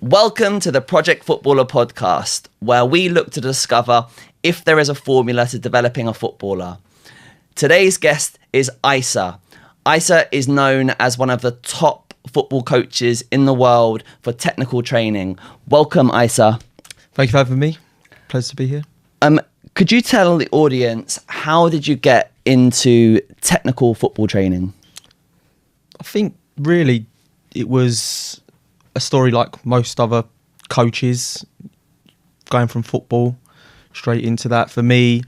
Welcome to the Project Footballer podcast, where we look to discover if there is a formula to developing a footballer. Today's guest is Isa. Isa is known as one of the top football coaches in the world for technical training. Welcome, Isa. Thank you for having me. Pleasure to be here. Could you tell the audience, how did you get into technical football training? I think really it was a story like most other coaches, going from football straight into that. For me,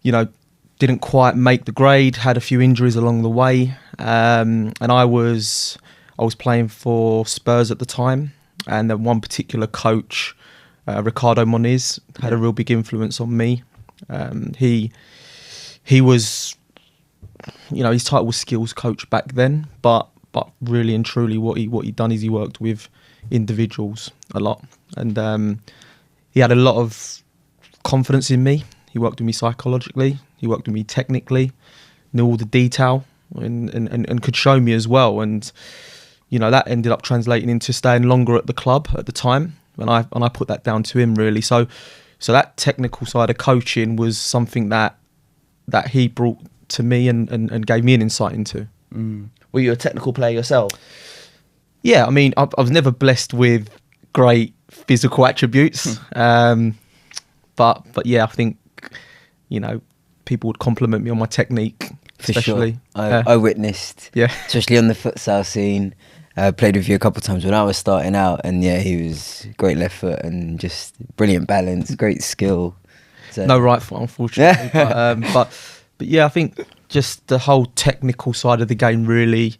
didn't quite make the grade, had a few injuries along the way, and I was playing for Spurs at the time, and then one particular coach, Ricardo Moniz, had a real big influence on me. He was, his title was skills coach back then, but really and truly what he done is he worked with individuals a lot, and he had a lot of confidence in me. He worked with me psychologically, he worked with me technically, knew all the detail, and could show me as well. And that ended up translating into staying longer at the club at the time, and I put that down to him really. So that technical side of coaching was something that he brought to me and gave me an insight into. Were you a technical player yourself? Yeah, I mean, I was never blessed with great physical attributes, but yeah, I think people would compliment me on my technique, especially. For sure. I witnessed, especially on the futsal scene. I played with you a couple of times when I was starting out, and yeah, he was great left foot and just brilliant balance, great skill. So. No right foot, unfortunately. but yeah, I think just the whole technical side of the game really,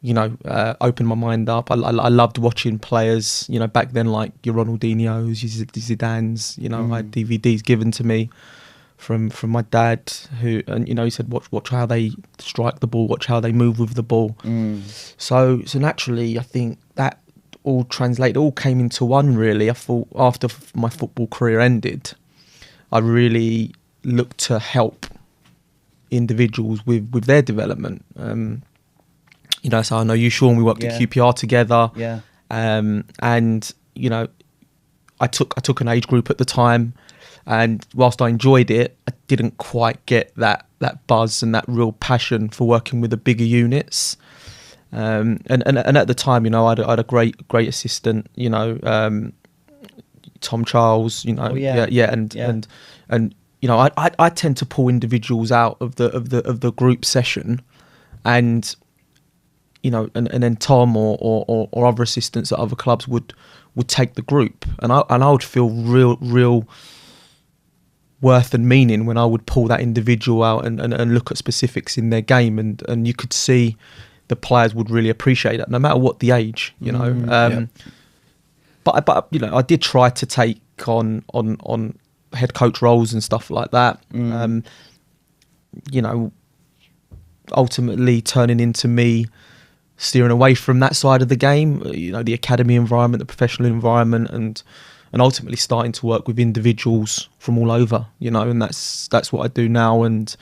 opened my mind up. I loved watching players, back then, like your Ronaldinho's, your Zidane's. I had DVDs given to me from my dad, who, and he said, watch how they strike the ball, watch how they move with the ball. So naturally, I think that all came into one really. I thought after my football career ended, I really looked to help individuals with their development. So I know you, Sean, we worked at QPR together. Yeah. And I took an age group at the time, and whilst I enjoyed it, I didn't quite get that buzz and that real passion for working with the bigger units. And at the time, I had a great assistant, Tom Charles, and I tend to pull individuals out of the group session, and then Tom or other assistants at other clubs would take the group, and I would feel real worth and meaning when I would pull that individual out and look at specifics in their game, and you could see the players would really appreciate that, no matter what the age, But I did try to take on head coach roles and stuff like that. Ultimately turning into me steering away from that side of the game, the academy environment, the professional environment, and ultimately starting to work with individuals from all over, and that's what I do now. And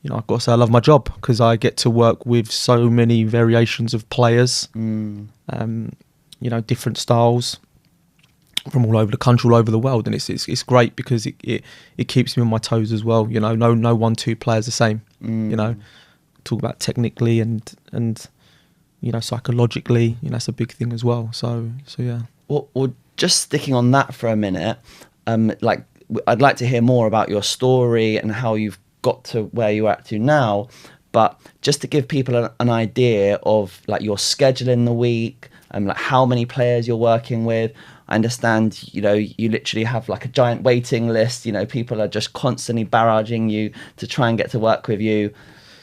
I've got to say I love my job because I get to work with so many variations of players, different styles from all over the country, all over the world, and it's great because it keeps me on my toes as well. No 1-2 players the same. Talk about technically and psychologically. That's a big thing as well. So yeah. Well, just sticking on that for a minute, I'd like to hear more about your story and how you've got to where you're at to now. But just to give people an idea of like your schedule in the week and like how many players you're working with. I understand, you literally have like a giant waiting list. People are just constantly barraging you to try and get to work with you.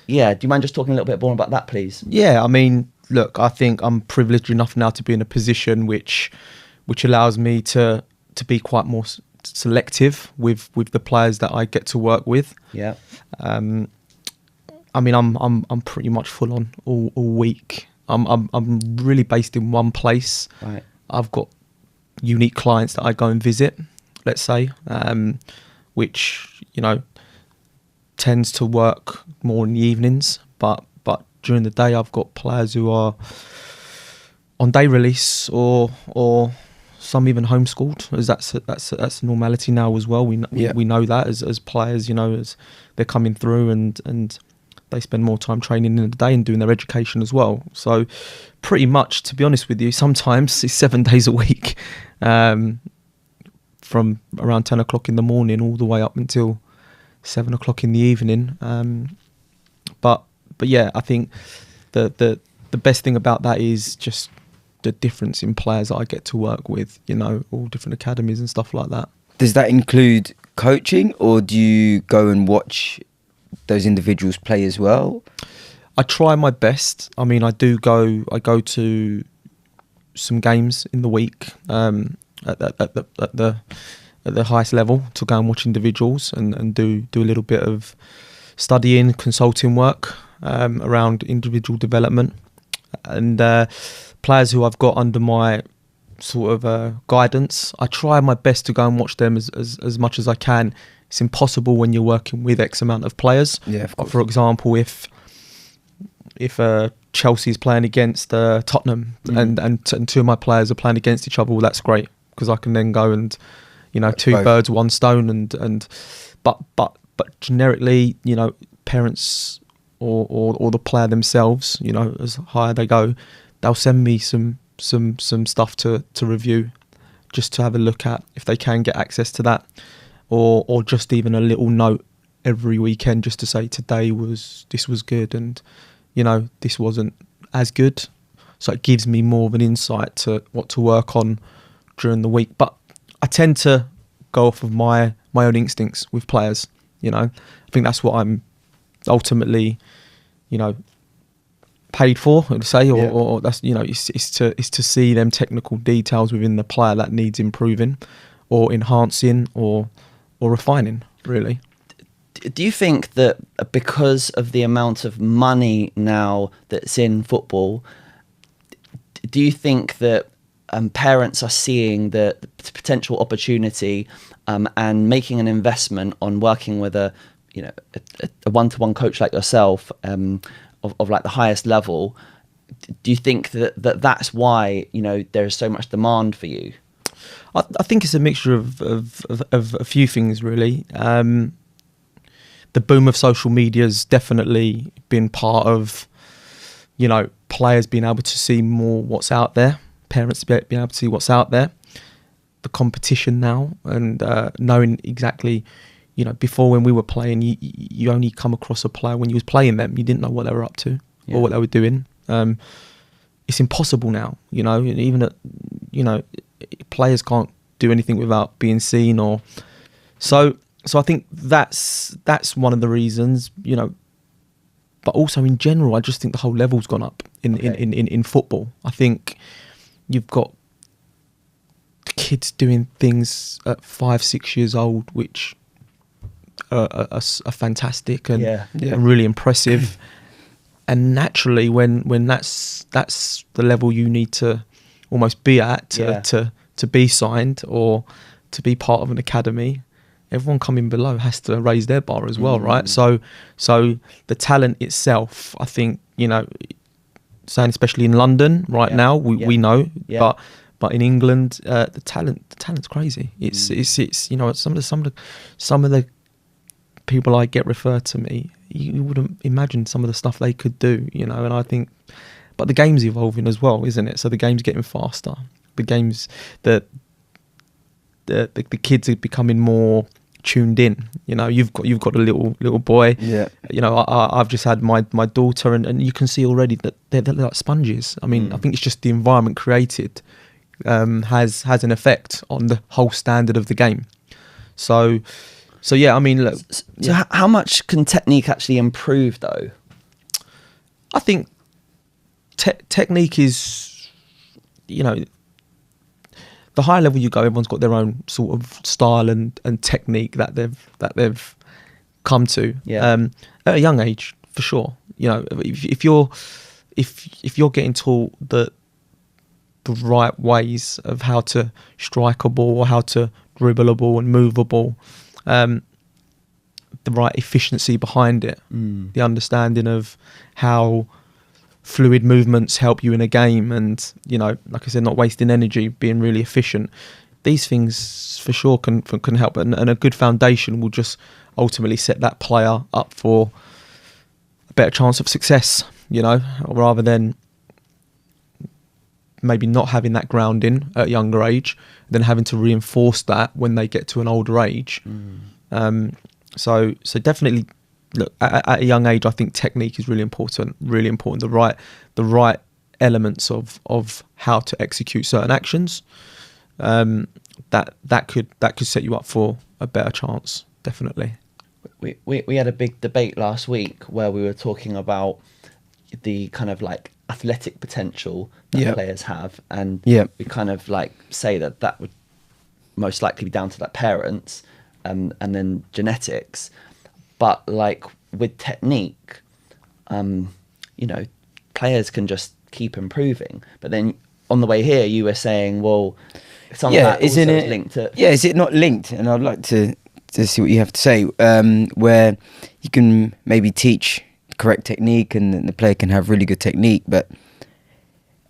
Yeah, do you mind just talking a little bit more about that, please? Yeah, I mean, look, I think I'm privileged enough now to be in a position which allows me to be quite more selective with the players that I get to work with. Yeah. I mean, I'm pretty much full on all week. I'm really based in one place. Right. I've got unique clients that I go and visit, let's say, which tends to work more in the evenings, but during the day I've got players who are on day release, or some even homeschooled, as that's a normality now as well. We know that as players, as they're coming through and they spend more time training in the day and doing their education as well. So pretty much, to be honest with you, sometimes it's 7 days a week, from around 10 o'clock in the morning all the way up until 7 o'clock in the evening. But yeah, I think the best thing about that is just the difference in players that I get to work with, all different academies and stuff like that. Does that include coaching, or do you go and watch those individuals play as well? I try my best. I mean, I go to some games in the week at the highest level to go and watch individuals and do a little bit of studying, consulting work around individual development, and players who I've got under my sort of guidance. I try my best to go and watch them as much as I can. It's impossible when you're working with X amount of players. Yeah, of course. For example, if Chelsea's playing against Tottenham and two of my players are playing against each other, well, that's great, because I can then go and two birds, one stone, but generically, parents or the player themselves, as higher they go, they'll send me some stuff to review, just to have a look at if they can get access to that, or just even a little note every weekend just to say this was good and this wasn't as good. So it gives me more of an insight to what to work on during the week. But I tend to go off of my own instincts with players. I think that's what I'm ultimately paid for, I'd say, or that's it's to see them technical details within the player that needs improving or enhancing or refining, really. Do you think that because of the amount of money now that's in football, do you think that parents are seeing the potential opportunity and making an investment on working with a one-to-one coach like yourself, of like the highest level? Do you think that's why there is so much demand for you? I think it's a mixture of a few things, really. The boom of social media has definitely been part of, players being able to see more what's out there, parents being able to see what's out there, the competition now, and knowing exactly, before when we were playing, you only come across a player when you was playing them. You didn't know what they were up to or what they were doing. It's impossible now, and even at, players can't do anything without being seen, or so I think that's one of the reasons, but also in general, I just think the whole level's gone up in football. I think you've got kids doing things at 5-6 years old which are fantastic and really impressive. And naturally, when that's the level you need to almost be at to be signed or to be part of an academy, everyone coming below has to raise their bar as well, right? So the talent itself, I think, saying especially in London right now, we know, but in England, the talent's crazy. It's some of the people I get referred to me, you wouldn't imagine some of the stuff they could do, and I think, but the game's evolving as well, isn't it? So the game's getting faster. The game's the kids are becoming more tuned in. You've got a little boy. Yeah. I've just had my daughter, and you can see already that they're like sponges. I mean, I think it's just the environment created has an effect on the whole standard of the game. So yeah, I mean, look. So how much can technique actually improve, though? I think technique is, the higher level you go, everyone's got their own sort of style and technique that they've come to. Yeah. At a young age, for sure. If you're getting taught the right ways of how to strike a ball or how to dribble a ball and move a ball, the right efficiency behind it, the understanding of how fluid movements help you in a game, and like I said, not wasting energy, being really efficient. These things for sure can help, and a good foundation will just ultimately set that player up for a better chance of success, rather than maybe not having that grounding at a younger age, then having to reinforce that when they get to an older age. So definitely, look, at a young age, I think technique is really important. The right elements of how to execute certain actions. That could set you up for a better chance, definitely. We had a big debate last week where we were talking about the kind of like athletic potential that players have, and we kind of like say that would most likely be down to their parents, and then genetics. But like with technique, players can just keep improving. But then on the way here, you were saying, well, some of that also is linked to... Yeah, is it not linked? And I'd like to see what you have to say, where you can maybe teach correct technique and the player can have really good technique, but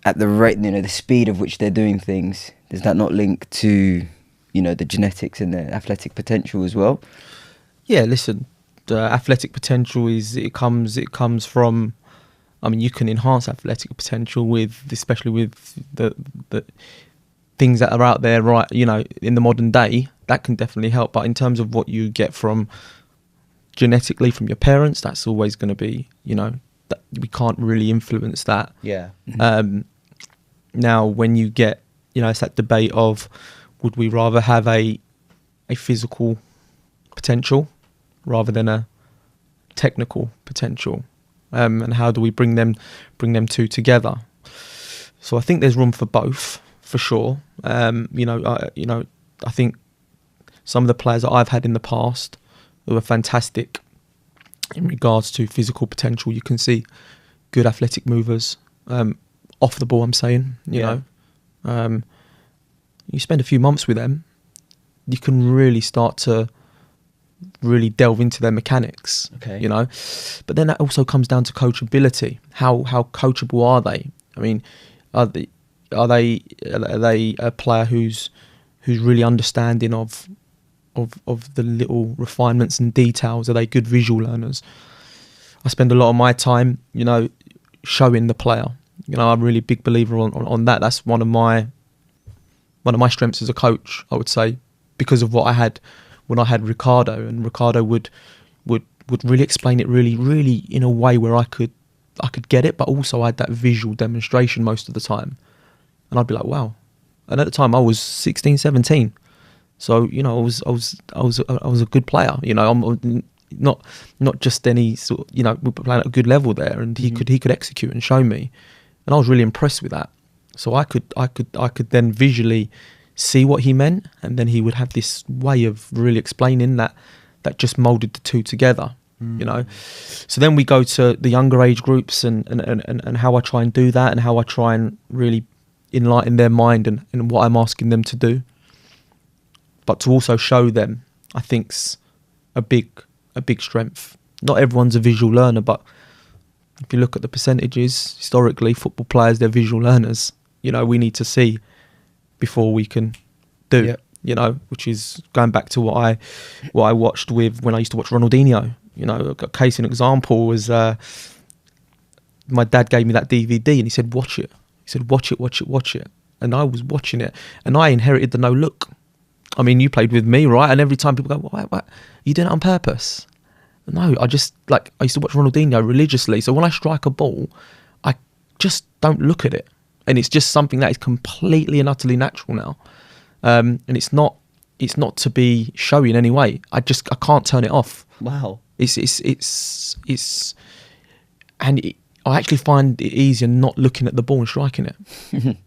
at the rate, the speed of which they're doing things, does that not link to, the genetics and the athletic potential as well? Yeah, listen, the athletic potential it comes from... I mean, you can enhance athletic potential especially with the things that are out there, right? In the modern day, that can definitely help. But in terms of what you get from genetically from your parents, that's always going to be, that we can't really influence that. Yeah. Now, when you get, it's that debate of, would we rather have a physical potential rather than a technical potential? And how do we bring them two together? So I think there's room for both, for sure. I think some of the players that I've had in the past who are fantastic in regards to physical potential. You can see good athletic movers off the ball. I'm saying, you know, you spend a few months with them, you can really start to really delve into their mechanics. Okay. You know, but then that also comes down to coachability. How coachable are they? I mean, are they a player who's really understanding of the little refinements and details? Are they good visual learners? I spend a lot of my time, you know, showing the player. You know, I'm a really big believer on that. That's one of my strengths as a coach, I would say, because of what I had when I had Ricardo, and Ricardo would really explain it really in a way where I could get it, but also I had that visual demonstration most of the time, and I'd be like, wow. And at the time I was 16, 17, so you know I was a good player. You know, I'm not just any sort of, you know, we were playing at a good level there, and he could execute and show me, and I was really impressed with that. So I could then visually see what he meant, and then he would have this way of really explaining that just moulded the two together. You know, so then we go to the younger age groups and how I try and do that, and how I try and really enlighten their mind and what I'm asking them to do, but to also show them, I think's a big strength. Not everyone's a visual learner, but if you look at the percentages historically, football players, they're visual learners. You know, we need to see before we can do. Yep. You know, which is going back to what I watched with when I used to watch Ronaldinho. You know, a case in example was my dad gave me that DVD and he said, watch it. He said, watch it. And I was watching it, and I inherited the no look. I mean, you played with me, right? And every time people go, what? You doing it on purpose? No, I just, like, I used to watch Ronaldinho religiously. So when I strike a ball, I just don't look at it. And it's just something that is completely and utterly natural now. And it's not to be showy in any way. I can't turn it off. Wow. I actually find it easier not looking at the ball and striking it,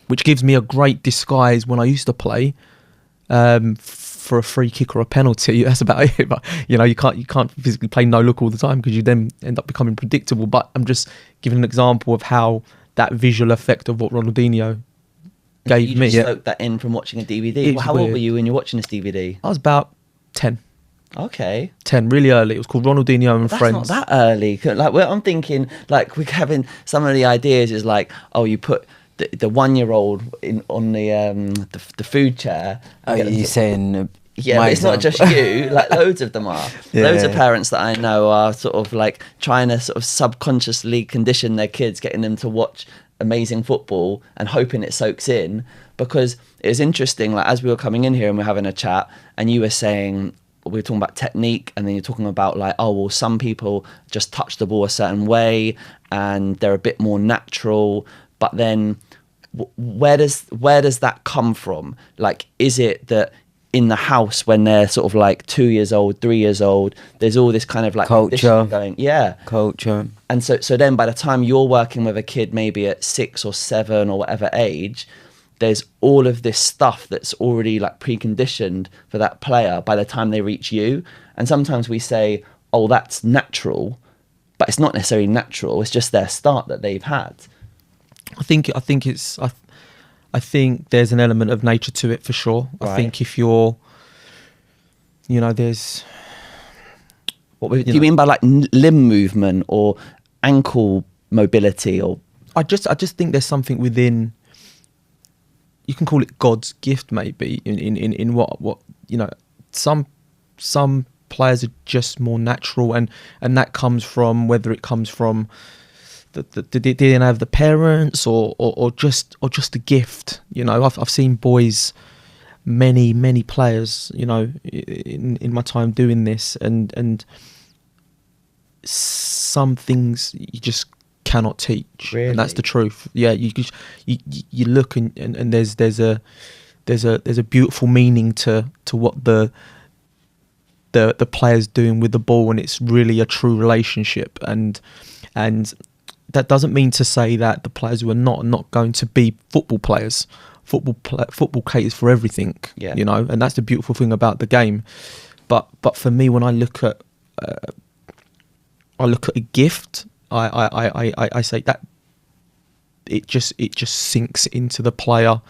which gives me a great disguise when I used to play for a free kick or a penalty. That's about it. But you know, you can't physically play no look all the time because you then end up becoming predictable. But I'm just giving an example of how that visual effect of what Ronaldinho gave me. You just soaked that in from watching a DVD. How old were you when you were watching this DVD? I was about 10. Okay. 10, really early. It was called Ronaldinho and That's Friends. not that early. Like, I'm thinking, like, we're having some of the ideas is like, oh, you put the 1-year-old on the food chair. Oh, you're saying... Yeah, but it's not just you. Like, loads of them are. Yeah. Loads of parents that I know are sort of like trying to sort of subconsciously condition their kids, getting them to watch amazing football and hoping it soaks in. Because it was interesting, like, as we were coming in here and we're having a chat, and you were saying, we were talking about technique, and then you're talking about like, oh, well, some people just touch the ball a certain way and they're a bit more natural. But then where does that come from? Like, is it that in the house when they're sort of like 2 years old, 3 years old, there's all this kind of like culture going, culture, and so then by the time you're working with a kid maybe at 6 or 7 or whatever age, there's all of this stuff that's already like preconditioned for that player by the time they reach you. And sometimes we say, oh, that's natural, but it's not necessarily natural. It's just their start that they've had. I think there's an element of nature to it for sure. Right. I think if you're, there's... What do you mean by like limb movement or ankle mobility? Or I just think there's something within, you can call it God's gift maybe, in what some players are just more natural, and that comes from, whether it comes from the DNA of the parents or just a gift. I've seen boys, many players, in my time doing this, and some things you just cannot teach. Really? And that's the truth. Yeah, you look and there's a beautiful meaning to what the player's doing with the ball, and it's really a true relationship, and that doesn't mean to say that the players who are not going to be football players. Football caters for everything, yeah. And that's the beautiful thing about the game. But for me, when I look at a gift, I say that it just sinks into the player,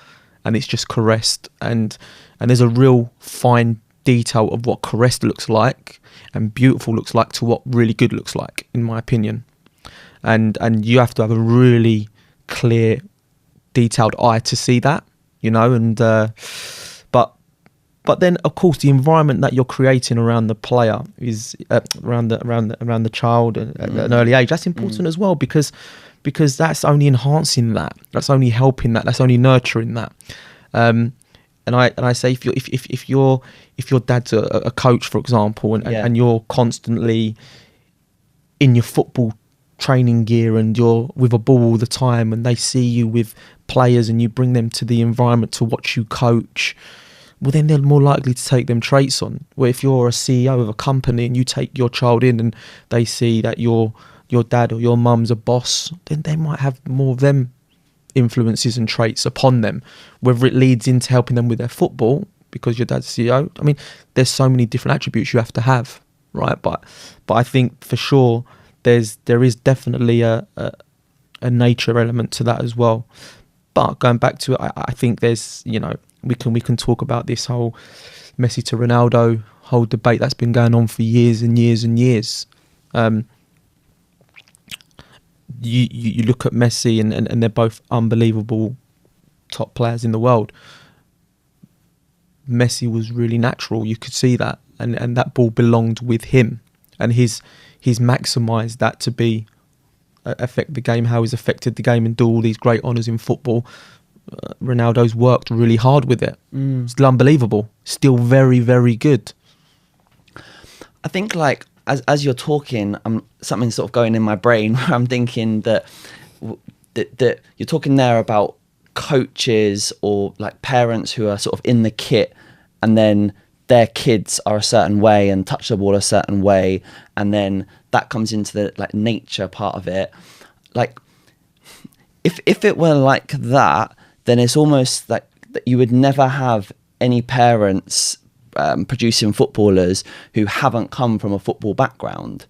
and it's just caressed, and there's a real fine detail of what caressed looks like and beautiful looks like to what really good looks like, in my opinion. And you have to have a really clear, detailed eye to see that, and but then of course the environment that you're creating around the player is around the child at an early age. That's important as well, because that's only enhancing that, that's only helping that, that's only nurturing that. And I say, if your dad's a coach, for example, and you're constantly in your football training gear and you're with a ball all the time, and they see you with players and you bring them to the environment to watch you coach, well, then they're more likely to take them traits on. Where if you're a CEO of a company and you take your child in and they see that your dad or your mum's a boss, then they might have more of them influences and traits upon them, whether it leads into helping them with their football because your dad's CEO. I mean, there's so many different attributes you have to have, right? But I think for sure there is definitely a nature element to that as well. But going back to it, I think there's, we can talk about this whole Messi to Ronaldo whole debate that's been going on for years and years and years. You look at Messi and they're both unbelievable top players in the world. Messi was really natural, you could see that, and that ball belonged with him, and he's maximised that to be affect the game, how he's affected the game and do all these great honours in football. Ronaldo's worked really hard with it. It's unbelievable, still very, very good. I think, like, as you're talking, something's sort of going in my brain where I'm thinking that you're talking there about coaches or like parents who are sort of in the kit, and then their kids are a certain way and touch the ball a certain way, and then that comes into the like nature part of it. Like, if it were like that, then it's almost like that you would never have any parents producing footballers who haven't come from a football background.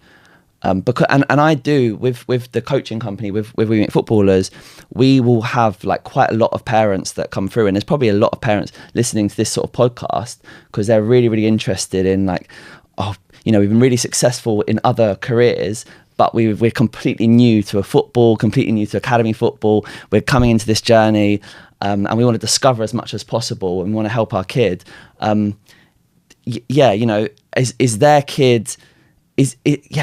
Because I do with the coaching company with We Make Footballers, we will have like quite a lot of parents that come through, and there's probably a lot of parents listening to this sort of podcast because they're really, really interested in like, oh, you know, we've been really successful in other careers, but we're completely new to football, completely new to academy football. We're coming into this journey, and we want to discover as much as possible, and we want to help our kid. Yeah, you know, is their kid,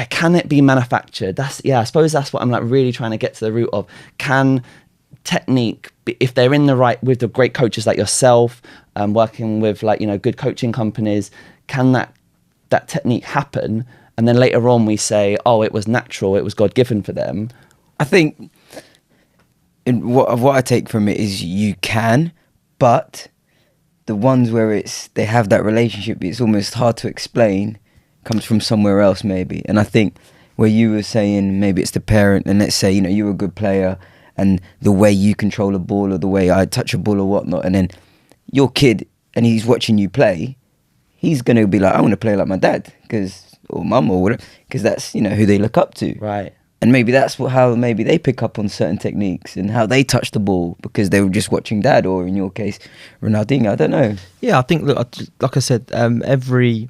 can it be manufactured? I suppose that's what I'm like really trying to get to the root of. Can technique, if they're in the right, with the great coaches like yourself, working with, like, you know, good coaching companies, can that technique happen? And then later on we say, oh, it was natural, it was God given for them. I think what I take from it is you can, but the ones where they have that relationship, it's almost hard to explain, comes from somewhere else maybe. And I think where you were saying maybe it's the parent, and let's say, you know, you're a good player and the way you control a ball or the way I touch a ball or whatnot, and then your kid, and he's watching you play, he's going to be like, I want to play like my dad, or mum or whatever, because that's, you know, who they look up to. Right. And maybe that's how maybe they pick up on certain techniques and how they touch the ball because they were just watching dad, or in your case, Ronaldinho. I don't know. Yeah, I think, look, like I said, every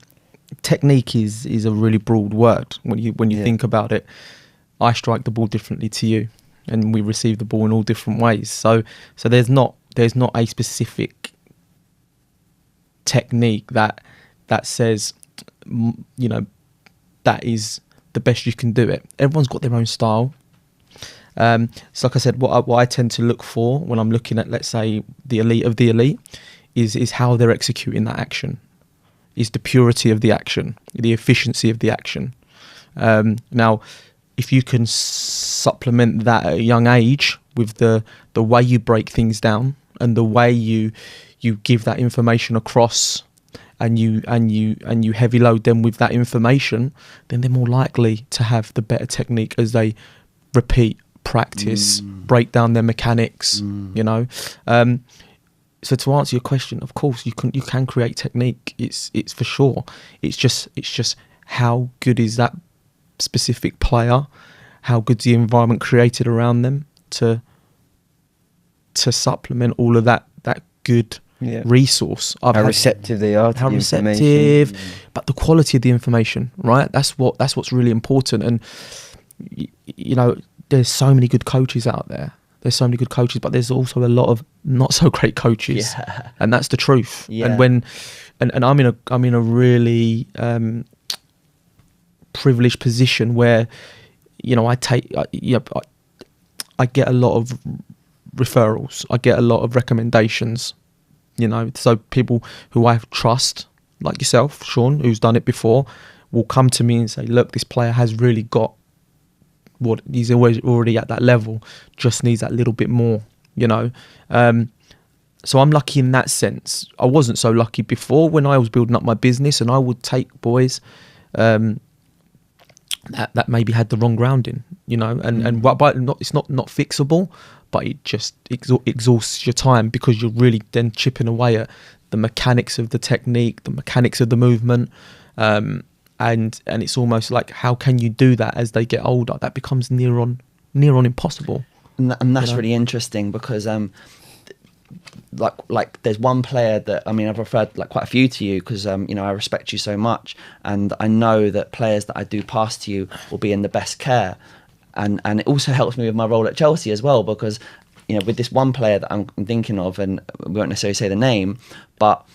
technique is a really broad word when you think about it. I strike the ball differently to you, and we receive the ball in all different ways. So there's not a specific technique that says, you know, that is the best you can do it. Everyone's got their own style. So like I said, what I tend to look for when I'm looking at, let's say, the elite of the elite, is how they're executing that action, is the purity of the action, the efficiency of the action. Now, if you can supplement that at a young age with the way you break things down and the way you give that information across, and you heavy load them with that information, then they're more likely to have the better technique as they repeat, practice, break down their mechanics. You know, so to answer your question, of course you can create technique. It's for sure. It's just how good is that specific player? How good's the environment created around them to supplement all of that good resource. How receptive they are to how the receptive, information. but the quality of the information, right? That's what's really important. And you know, there's so many good coaches out there. There's so many good coaches, but there's also a lot of not so great coaches, and that's the truth. Yeah. And when I'm in a really privileged position where, you know, I get a lot of referrals, I get a lot of recommendations. You know, so people who I trust, like yourself, Sean, who's done it before, will come to me and say, look, this player has really got what he's already at that level, just needs that little bit more, you know. So I'm lucky in that sense. I wasn't so lucky before when I was building up my business, and I would take boys that maybe had the wrong grounding, you know, and but it's not fixable, but it just exhausts your time because you're really then chipping away at the mechanics of the technique, the mechanics of the movement, and it's almost like, how can you do that as they get older? That becomes near on impossible. And that's, you know, really interesting because like there's one player that, I mean, I've referred like quite a few to you because you know, I respect you so much, and I know that players that I do pass to you will be in the best care. And it also helps me with my role at Chelsea as well, because, you know, with this one player that I'm thinking of, and we won't necessarily say the name, but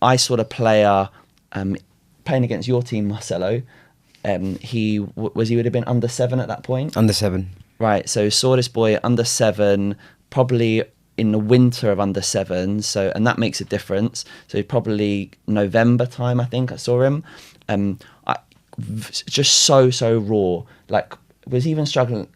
I saw the player playing against your team, Marcelo. He would have been under 7 at that point. Under 7. Right. So saw this boy under 7, probably in the winter of under 7. So, and that makes a difference. So probably November time, I think I saw him. Just so raw, like, was even struggling.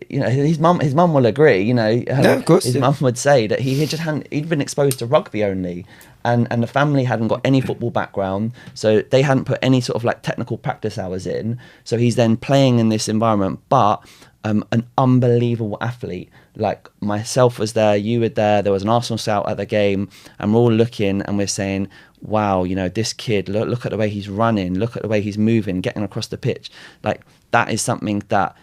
You know, his mum will agree. You know, of course, his mum would say that he'd been exposed to rugby only, and the family hadn't got any football background, so they hadn't put any sort of like technical practice hours in. So he's then playing in this environment, but an unbelievable athlete. Like, myself was there, you were there was an Arsenal scout at the game, and we're all looking and we're saying, wow, you know, this kid, look at the way he's running, look at the way he's moving, getting across the pitch. Like, that is something that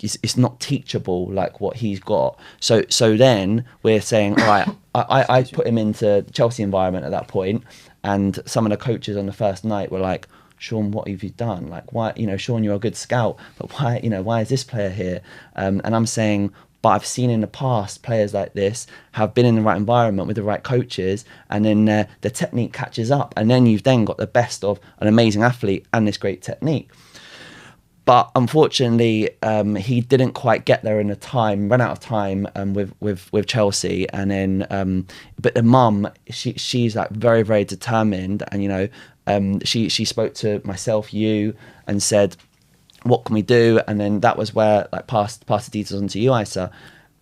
it's not teachable, like what he's got. So then we're saying, all right, I put him into the Chelsea environment at that point, and some of the coaches on the first night were like, Sean, what have you done? Like, why, Sean, you're a good scout, but why is this player here? And I'm saying, but I've seen in the past players like this have been in the right environment with the right coaches, and then the technique catches up, and then you've then got the best of an amazing athlete and this great technique. But unfortunately, he didn't quite get there in the time, ran out of time with Chelsea. And then, but the mum, she's like very, very determined. And, she spoke to myself, you, and said, what can we do? And then that was where passed the details on to you, Isa.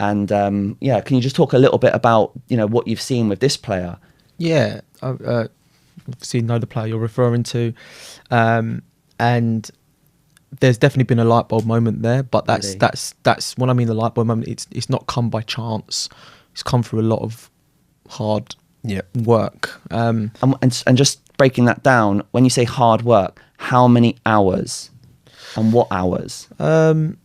And can you just talk a little bit about, what you've seen with this player? Yeah, I've obviously know the player you're referring to. And there's definitely been a light bulb moment there, but that's when I mean the light bulb moment. It's not come by chance. It's come through a lot of hard work. And just breaking that down, when you say hard work, how many hours and what hours? Look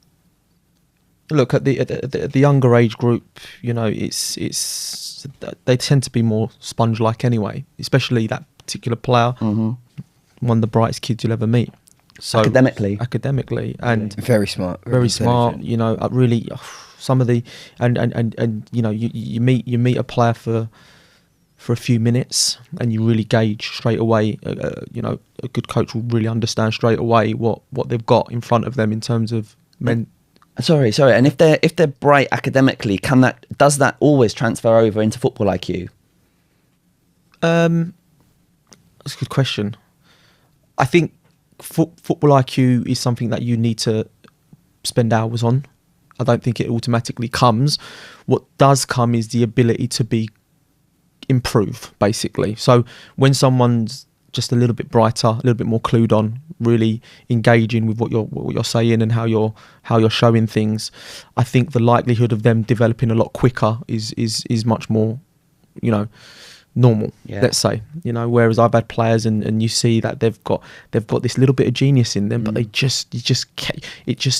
at the younger age group. It's they tend to be more sponge-like anyway. Especially that particular player, one of the brightest kids you'll ever meet. So academically, and very smart, very smart. Really, some of the and you meet a player for a few minutes, and you really gauge straight away. A good coach will really understand straight away what they've got in front of them in terms of men. Sorry, and if they're bright academically, does that always transfer over into football IQ? That's a good question. I think football IQ is something that you need to spend hours on. I don't think it automatically comes. What does come is the ability to improve, basically. So when someone's just a little bit brighter, a little bit more clued on, really engaging with what you're saying and how you're showing things, I think the likelihood of them developing a lot quicker is much more, normal, let's say. Whereas I've had players and you see that they've got this little bit of genius in them, but it just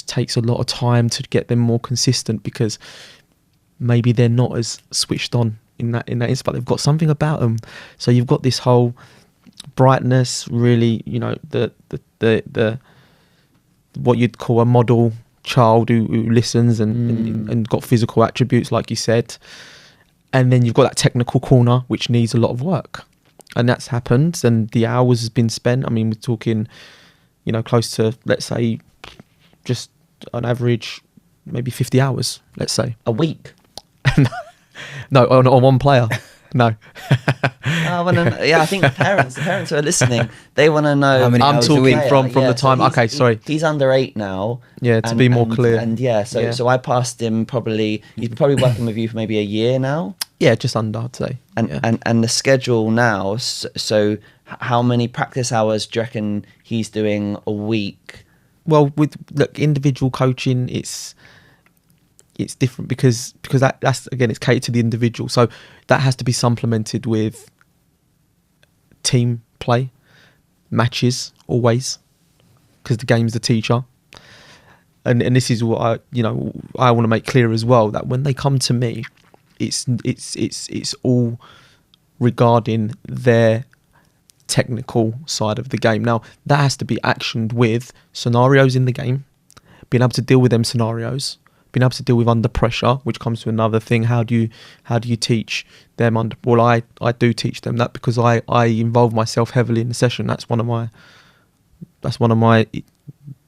takes a lot of time to get them more consistent, because maybe they're not as switched on in that instance, but they've got something about them. So you've got this whole brightness, really, the what you'd call a model child who listens and got physical attributes, like you said. And then you've got that technical corner, which needs a lot of work. And that's happened. And the hours has been spent. I mean, we're talking, close to, let's say, just on average, maybe 50 hours, let's say. A week? No, on one player. No. I think the parents who are listening, they want to know. How many I'm hours talking a week? from the time. So sorry. He's under 8 now. Yeah, to be more clear. So I passed him he's probably working with you for maybe a year now. Yeah, just under, I'd say. And the schedule now. So how many practice hours do you reckon he's doing a week? Well, with individual coaching, it's different because that's again, it's catered to the individual. So that has to be supplemented with team play, matches, always, because the game's the teacher. And this is what I want to make clear as well, that when they come to me, it's all regarding their technical side of the game. Now that has to be actioned with scenarios in the game, being able to deal with them scenarios, being able to deal with under pressure, which comes to another thing. How do you teach them under? Well, I do teach them that, because I involve myself heavily in the session. That's one of my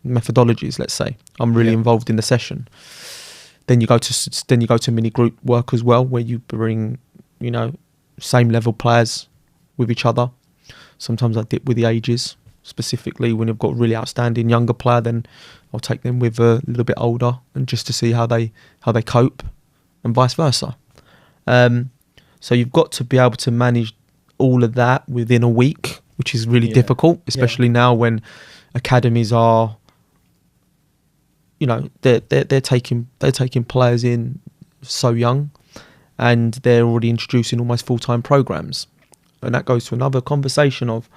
methodologies. Let's say I'm really involved in the session. Then you go to mini group work as well, where you bring same level players with each other. Sometimes I dip with the ages. Specifically, when you've got a really outstanding younger player, then I'll take them with a little bit older, and just to see how they cope, and vice versa. So you've got to be able to manage all of that within a week, which is really difficult, especially now when academies are, they're taking players in so young, and they're already introducing almost full-time programs, and that goes to another conversation of,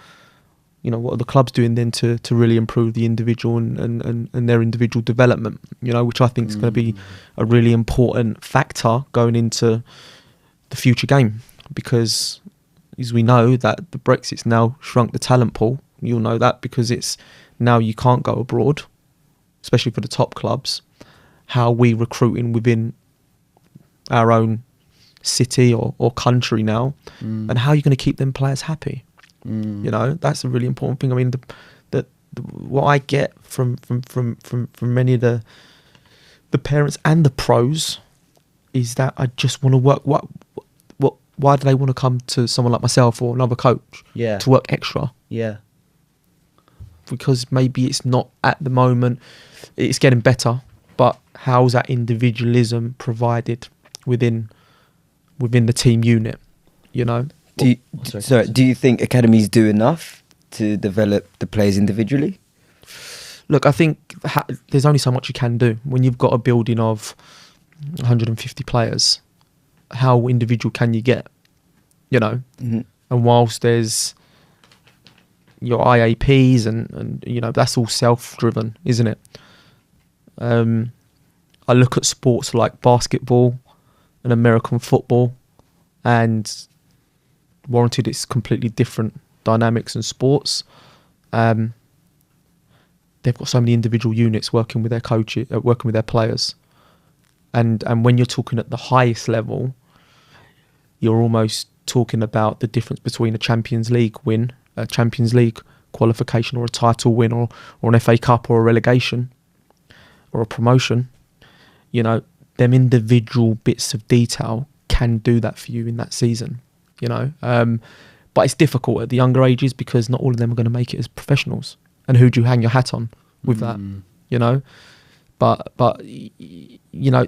what are the clubs doing then to really improve the individual and their individual development, which I think is going to be a really important factor going into the future game, because as we know that the Brexit's now shrunk the talent pool, you'll know that, because it's now you can't go abroad, especially for the top clubs. How we recruiting within our own city or country now, and how are you going to keep them players happy? You know, that's a really important thing. I mean, the what I get from many of the parents and the pros is that I just want to work. Why do they want to come to someone like myself or another coach? Yeah. To work extra? Yeah. Because maybe it's not at the moment. It's getting better, but how's that individualism provided within the team unit? You know. Do you think academies do enough to develop the players individually? Look, I think there's only so much you can do when you've got a building of 150 players. How individual can you get? You know, and whilst there's your IAPs and you know, that's all self-driven, isn't it? I look at sports like basketball and American football, and warranted it's completely different dynamics and sports. They've got so many individual units working with their coaches, working with their players, and when you're talking at the highest level, you're almost talking about the difference between a Champions League win, a Champions League qualification, or a title win, or an FA Cup, or a relegation, or a promotion. You know, them individual bits of detail can do that for you in that season. You know, but it's difficult at the younger ages because not all of them are going to make it as professionals. And who do you hang your hat on with that? You know, but you know,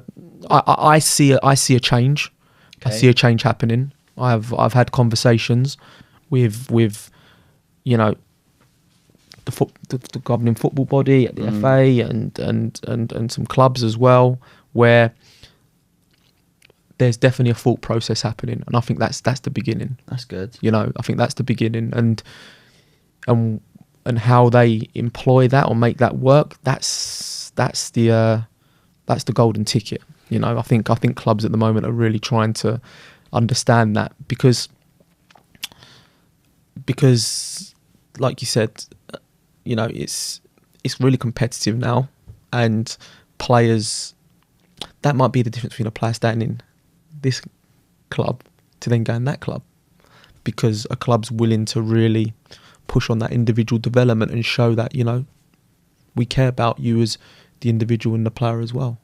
I see a change. Okay. I see a change happening. I've had conversations with you know, the governing football body at the FA and some clubs as well, where there's definitely a thought process happening, and I think that's the beginning. That's good. You know, I think that's the beginning, and how they employ that or make that work. That's the golden ticket. You know, I think clubs at the moment are really trying to understand that because like you said, you know, it's really competitive now, and players, that might be the difference between a player staying in this club to then go in that club, because a club's willing to really push on that individual development and show that, you know, we care about you as the individual and the player as well.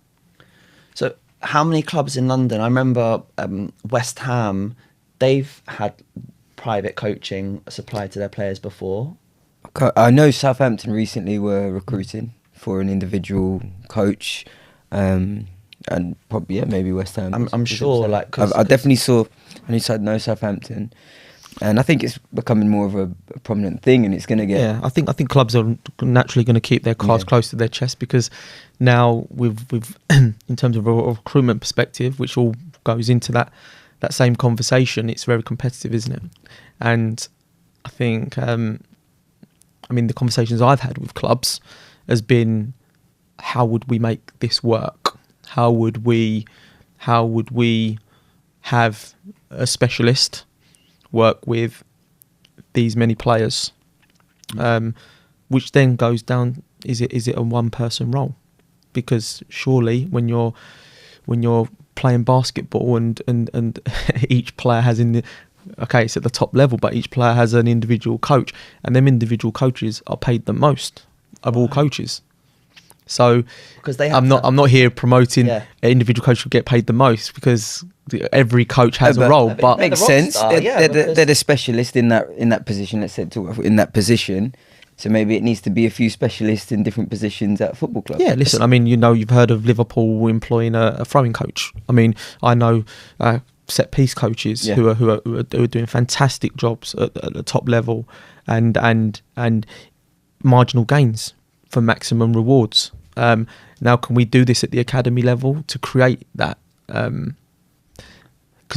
So how many clubs in London? I remember West Ham, they've had private coaching supplied to their players before. I know Southampton recently were recruiting for an individual coach, and probably maybe West Ham. I'm sure. Like, I definitely saw. I know Southampton, and I think it's becoming more of a prominent thing, and it's going to get. Yeah, I think clubs are naturally going to keep their cards close to their chest, because now with in terms of a recruitment perspective, which all goes into that same conversation, it's very competitive, isn't it? And I think, I mean, the conversations I've had with clubs has been, how would we make this work? How would we have a specialist work with these many players? Which then goes down, is it a one person role? Because surely when you're playing basketball and each player has it's at the top level, but each player has an individual coach, and them individual coaches are paid the most of all coaches. So because I'm not here promoting an individual coach will get paid the most, because every coach has a role. But it makes sense. They're the specialist in that position. Let's say in that position. So maybe it needs to be a few specialists in different positions at a football club. Yeah, listen, I mean, you know, you've heard of Liverpool employing a throwing coach. I mean, I know set piece coaches who are doing fantastic jobs at the top level, and marginal gains for maximum rewards. Now, can we do this at the academy level to create that? Because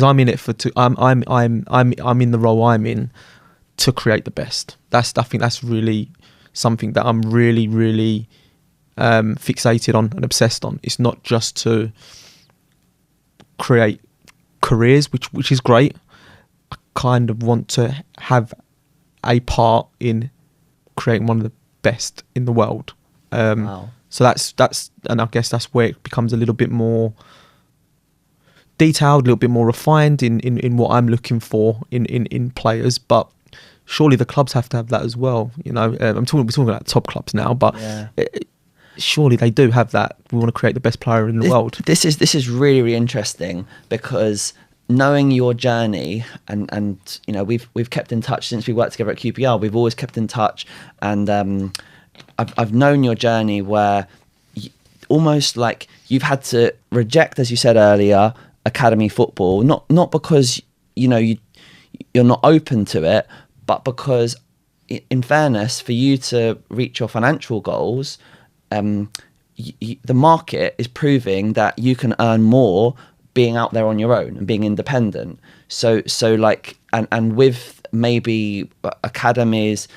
I'm in it I'm in the role I'm in to create the best. I think that's really something that I'm really fixated on and obsessed on. It's not just to create careers, which is great. I kind of want to have a part in creating one of the best in the world. Wow. So that's, and I guess that's where it becomes a little bit more detailed, a little bit more refined in what I'm looking for in players. But surely the clubs have to have that as well. You know, we're talking about top clubs now, but surely they do have that. We want to create the best player in the world. This is really, really interesting, because knowing your journey, and you know, we've kept in touch since we worked together at QPR. We've always kept in touch, and I've known your journey where almost like you've had to reject, as you said earlier, academy football, not because you're not open to it, but because in fairness, for you to reach your financial goals, the market is proving that you can earn more being out there on your own and being independent. So like, and with maybe academies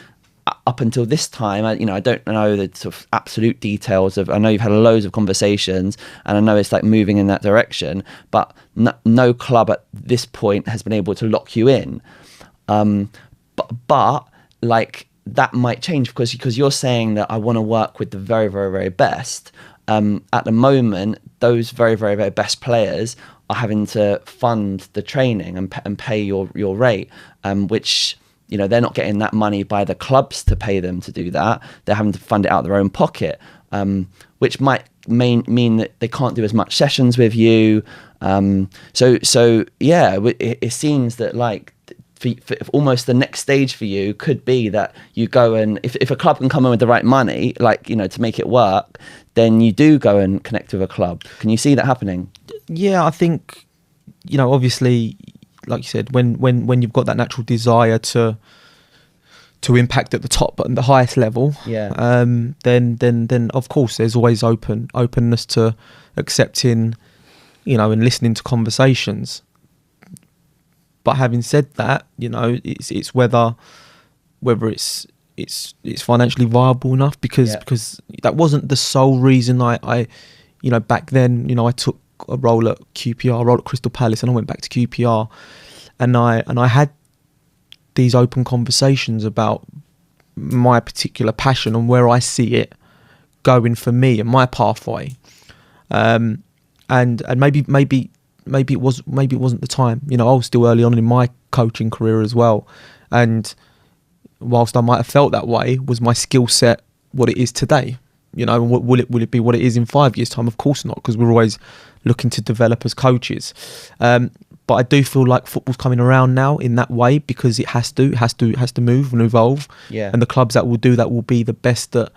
up until this time, I don't know the sort of absolute details of. I know you've had loads of conversations, and I know it's like moving in that direction. But no club at this point has been able to lock you in. But like that might change because you're saying that I want to work with the very, very, very best. At the moment, those very, very, very best players are having to fund the training and pay your rate, which. They're not getting that money by the clubs to pay them to do that. They're having to fund it out of their own pocket, which might mean that they can't do as much sessions with you. So yeah, it seems that like for almost the next stage for you could be that you go and if a club can come in with the right money, like, to make it work, then you do go and connect with a club. Can you see that happening? Yeah, I think, obviously, like you said, when you've got that natural desire to impact at the top and the highest level, then of course there's always openness to accepting, and listening to conversations. But having said that, it's whether it's financially viable enough, because that wasn't the sole reason I back then, I took a role at QPR, a role at Crystal Palace, and I went back to QPR, and I had these open conversations about my particular passion and where I see it going for me and my pathway, and maybe it wasn't the time. I was still early on in my coaching career as well, and whilst I might have felt that way, was my skill set what it is today? Will it be what it is in 5 years' time? Of course not, because we're always looking to develop as coaches. But I do feel like football's coming around now in that way, because it has to move and evolve. Yeah. And the clubs that will do that will be the best at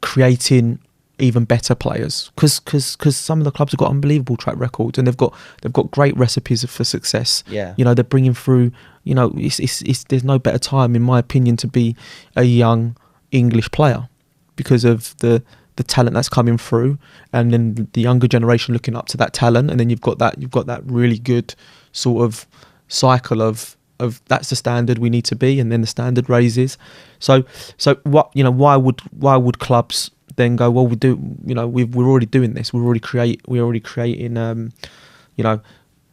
creating even better players, because some of the clubs have got unbelievable track records, and they've got great recipes for success. Yeah. They're bringing through. It's there's no better time, in my opinion, to be a young English player, because of the talent that's coming through, and then the younger generation looking up to that talent, and then you've got that really good sort of cycle of that's the standard we need to be, and then the standard raises. So what why would clubs then go, well, we're already doing this, we're already creating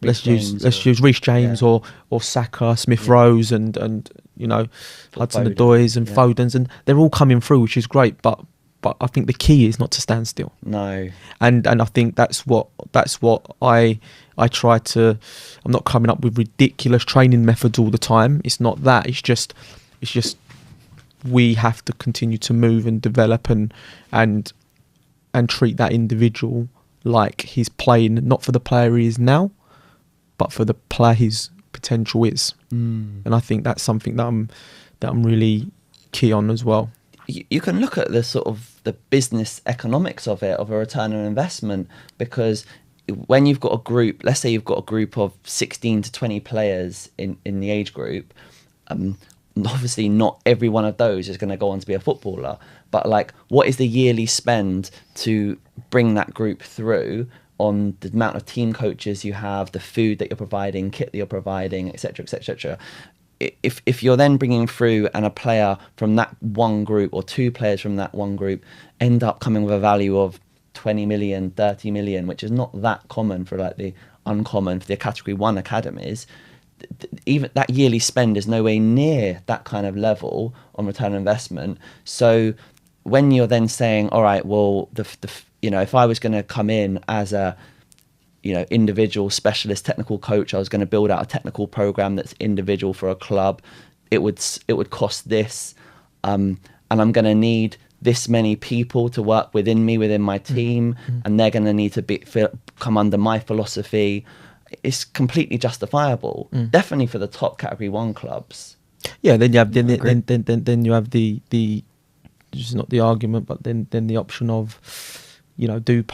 let's use Reece James or Saka, Smith Rowe, and Hudson-Odoi and Fodens, and they're all coming through, which is great. But I think the key is not to stand still. No. And I think that's what I try to. I'm not coming up with ridiculous training methods all the time. It's not that. It's just we have to continue to move and develop and treat that individual like he's playing not for the player he is now, but for the player his potential is. And I think that's something that I'm really key on as well. You can look at the sort of the business economics of it, of a return on investment, because when you've got a group, let's say you've got a group of 16 to 20 players in the age group, obviously not every one of those is going to go on to be a footballer, but like, what is the yearly spend to bring that group through, on the amount of team coaches you have, the food that you're providing, kit that you're providing, etc., etc. If you're then bringing through, and a player from that one group or two players from that one group end up coming with a value of 20 million, 30 million, which is not that common for like the uncommon for the category 1 academies, even that yearly spend is nowhere near that kind of level on return on investment. So when you're then saying, all right, well, if I was going to come in as a individual specialist technical coach, I was going to build out a technical program that's individual for a club, it would cost this, and I'm going to need this many people to work within my team, and they're going to need to come under my philosophy. It's completely justifiable, definitely for the top category 1 clubs. Yeah, then you have then you have the just not the argument, but then the option of, do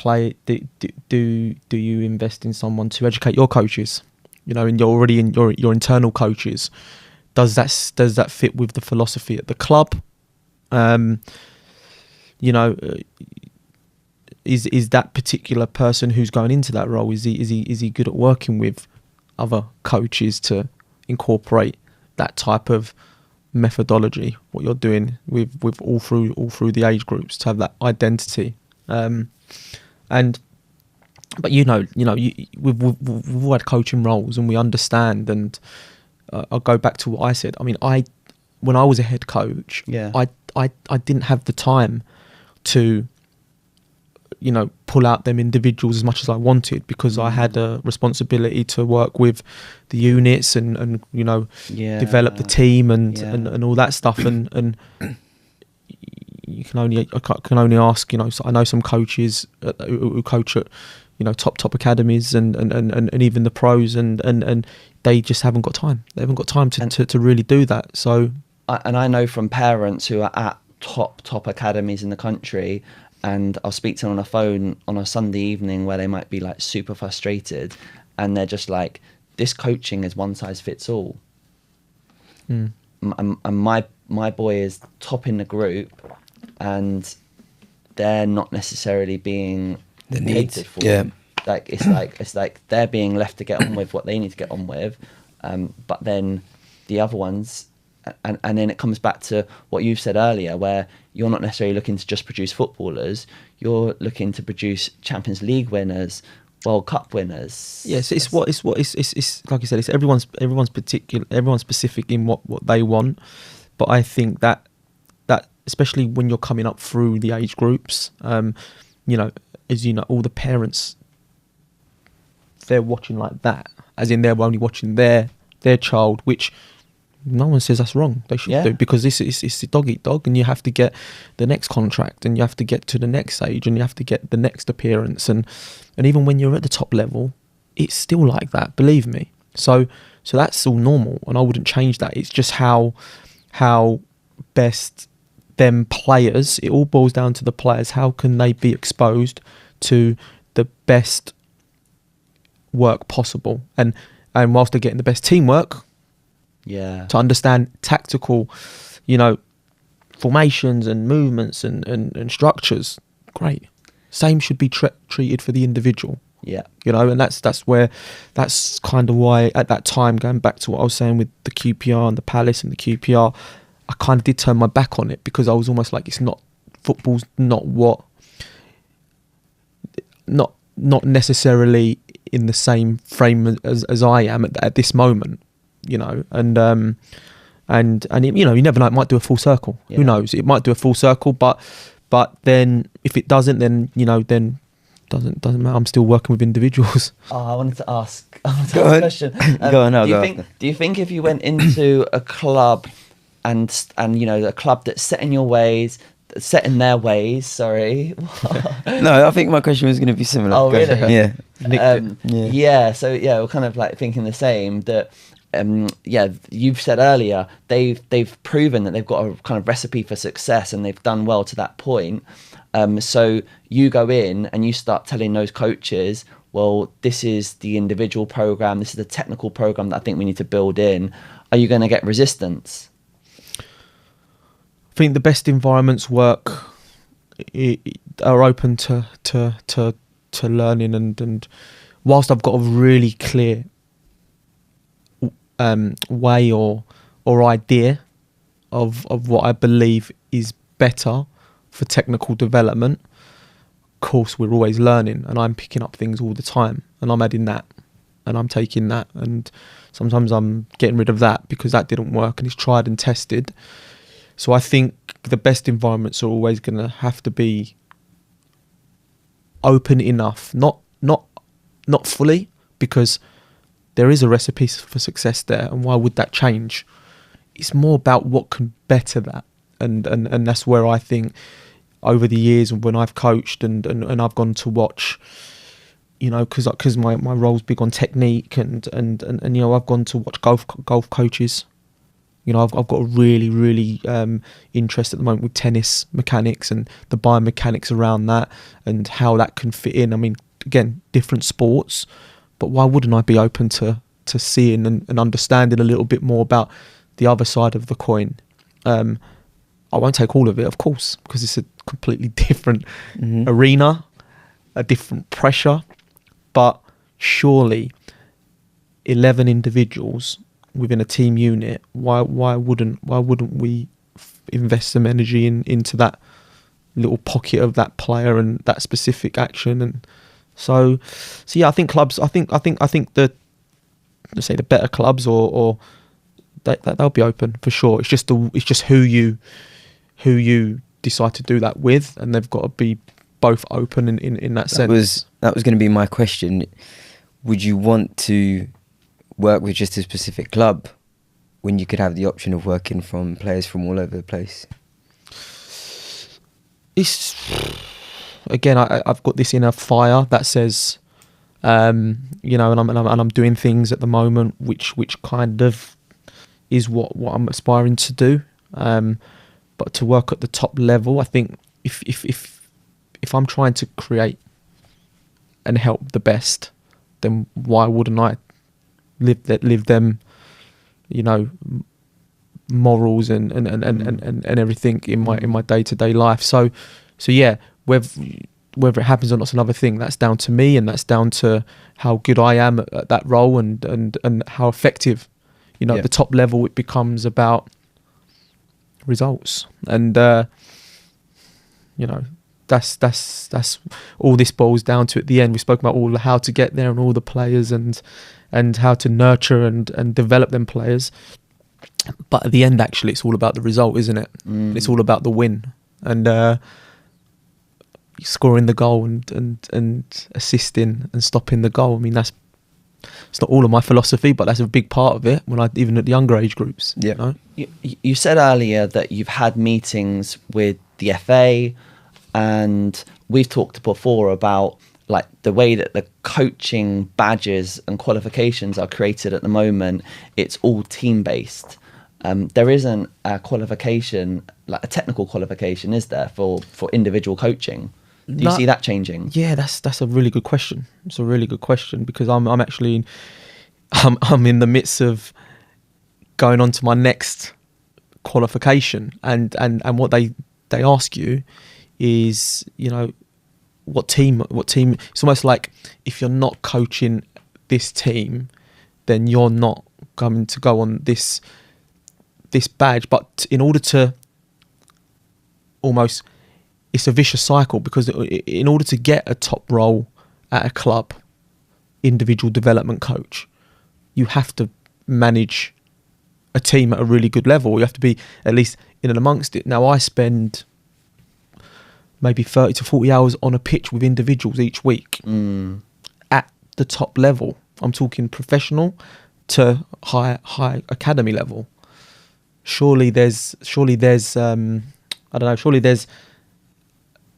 you invest in someone to educate your coaches, and you're already in your internal coaches. Does that fit with the philosophy at the club? Is that particular person who's going into that role, is he good at working with other coaches to incorporate that type of methodology, what you're doing with all through the age groups, to have that identity? But we've all had coaching roles, and we understand. And I'll go back to what I said. I mean, when I was a head coach, I didn't have the time to pull out them individuals as much as I wanted, because I had a responsibility to work with the units and develop the team and all that stuff. And I can only ask, so I know some coaches who coach at top academies and even the pros, and they just haven't got time. They haven't got time to really do that. So I know from parents who are at top academies in the country, and I'll speak to them on a phone on a Sunday evening where they might be like super frustrated, and they're just like, this coaching is one size fits all. And my boy is top in the group, and they're not necessarily being catered for. Like it's like they're being left to get on with what they need to get on with, but then the other ones. And then it comes back to what you've said earlier, where you're not necessarily looking to just produce footballers, you're looking to produce Champions League winners, World Cup winners. Yes, it's like you said, it's everyone's specific in what they want. But I think that especially when you're coming up through the age groups, all the parents, they're watching like that, as in they're only watching their child, which no one says that's wrong. They should do, because it's dog eat dog, and you have to get the next contract, and you have to get to the next stage, and you have to get the next appearance, and even when you're at the top level, it's still like that, believe me. So that's all normal, and I wouldn't change that. It's just how best them players, it all boils down to the players. How can they be exposed to the best work possible, and whilst they're getting the best teamwork, to understand tactical, formations and movements and structures, great. Same should be treated for the individual. And that's kind of why at that time, going back to what I was saying with the QPR and the Palace and the QPR, I kind of did turn my back on it, because I was almost like, football's not necessarily in the same frame as I am at this moment. You never know, it might do a full circle. Who knows? It might do a full circle, but then if it doesn't, then doesn't matter. I'm still working with individuals. I wanted to ask a question. Do you think if you went into a club and a club that's set in their ways, sorry. No, I think my question was going to be similar. Oh, really? Yeah. So we're kind of like thinking the same, that you've said earlier, they've proven that they've got a kind of recipe for success, and they've done well to that point. So you go in and you start telling those coaches, well, this is the individual program, this is the technical program that I think we need to build in. Are you going to get resistance? I think the best environments are open to learning, and whilst I've got a really clear way or idea of what I believe is better for technical development, of course we're always learning, and I'm picking up things all the time, and I'm adding that. and I'm taking that, and sometimes I'm getting rid of that because that didn't work and it's tried and tested. So I think the best environments are always going to have to be open enough, not fully, because there is a recipe for success there, and why would that change? It's more about what can better that, and that's where I think over the years when I've coached and I've gone to watch, you know, because my role's big on technique and you know, I've gone to watch golf coaches. You know, I've got a really interest at the moment with tennis mechanics and the biomechanics around that and how that can fit in. I mean, again, different sports, but why wouldn't I be open to seeing and understanding a little bit more about the other side of the coin? I won't take all of it, of course, because it's a completely different arena, a different pressure. But surely 11 individuals within a team unit, why wouldn't we invest some energy into that little pocket of that player and that specific action? And so yeah, I think clubs, I think the, let's say, the better clubs or they'll be open for sure. It's just who you decide to do that with, and they've got to be both open in that sense. That was going to be my question. Would you want to work with just a specific club when you could have the option of working from players from all over the place? It's, again, I've got this inner fire that says, you know, and I'm doing things at the moment which kind of is what I'm aspiring to do. But to work at the top level, I think if I'm trying to create and help the best, then why wouldn't I live them, you know, morals and everything in my day-to-day life. So yeah, whether it happens or not is another thing. That's down to me, and that's down to how good I am at that role and how effective. You know, at the top level, it becomes about results, and you know, that's all this boils down to at the end. We spoke about all the how to get there and all the players and how to nurture and develop them players, but at the end, actually, it's all about the result, isn't it? It's all about the win and scoring the goal and assisting and stopping the goal. I mean, it's not all of my philosophy, but that's a big part of it even at the younger age groups. Yeah. You know? You said earlier that you've had meetings with the FA, and we've talked before about like the way that the coaching badges and qualifications are created at the moment. It's all team based. There isn't a qualification, like a technical qualification, is there, for individual coaching? Do you see that changing? Yeah, that's a really good question. It's a really good question, because I'm in the midst of going on to my next qualification, and what they ask you is, you know, what team. It's almost like if you're not coaching this team, then you're not going to go on this badge. But in order to almost, it's a vicious cycle, because in order to get a top role at a club, individual development coach, you have to manage a team at a really good level. You have to be at least in and amongst it. Now, I spend maybe 30 to 40 hours on a pitch with individuals each week at the top level. I'm talking professional to high academy level. Surely there's a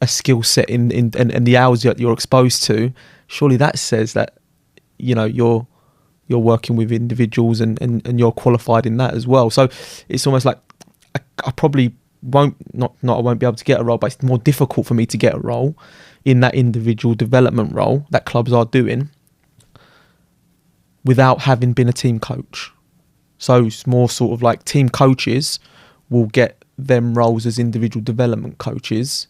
skill set in the hours that you're exposed to. Surely that says that, you know, you're working with individuals and you're qualified in that as well. So it's almost like I probably won't be able to get a role, but it's more difficult for me to get a role in that individual development role that clubs are doing without having been a team coach. So it's more sort of like team coaches will get them roles as individual development coaches.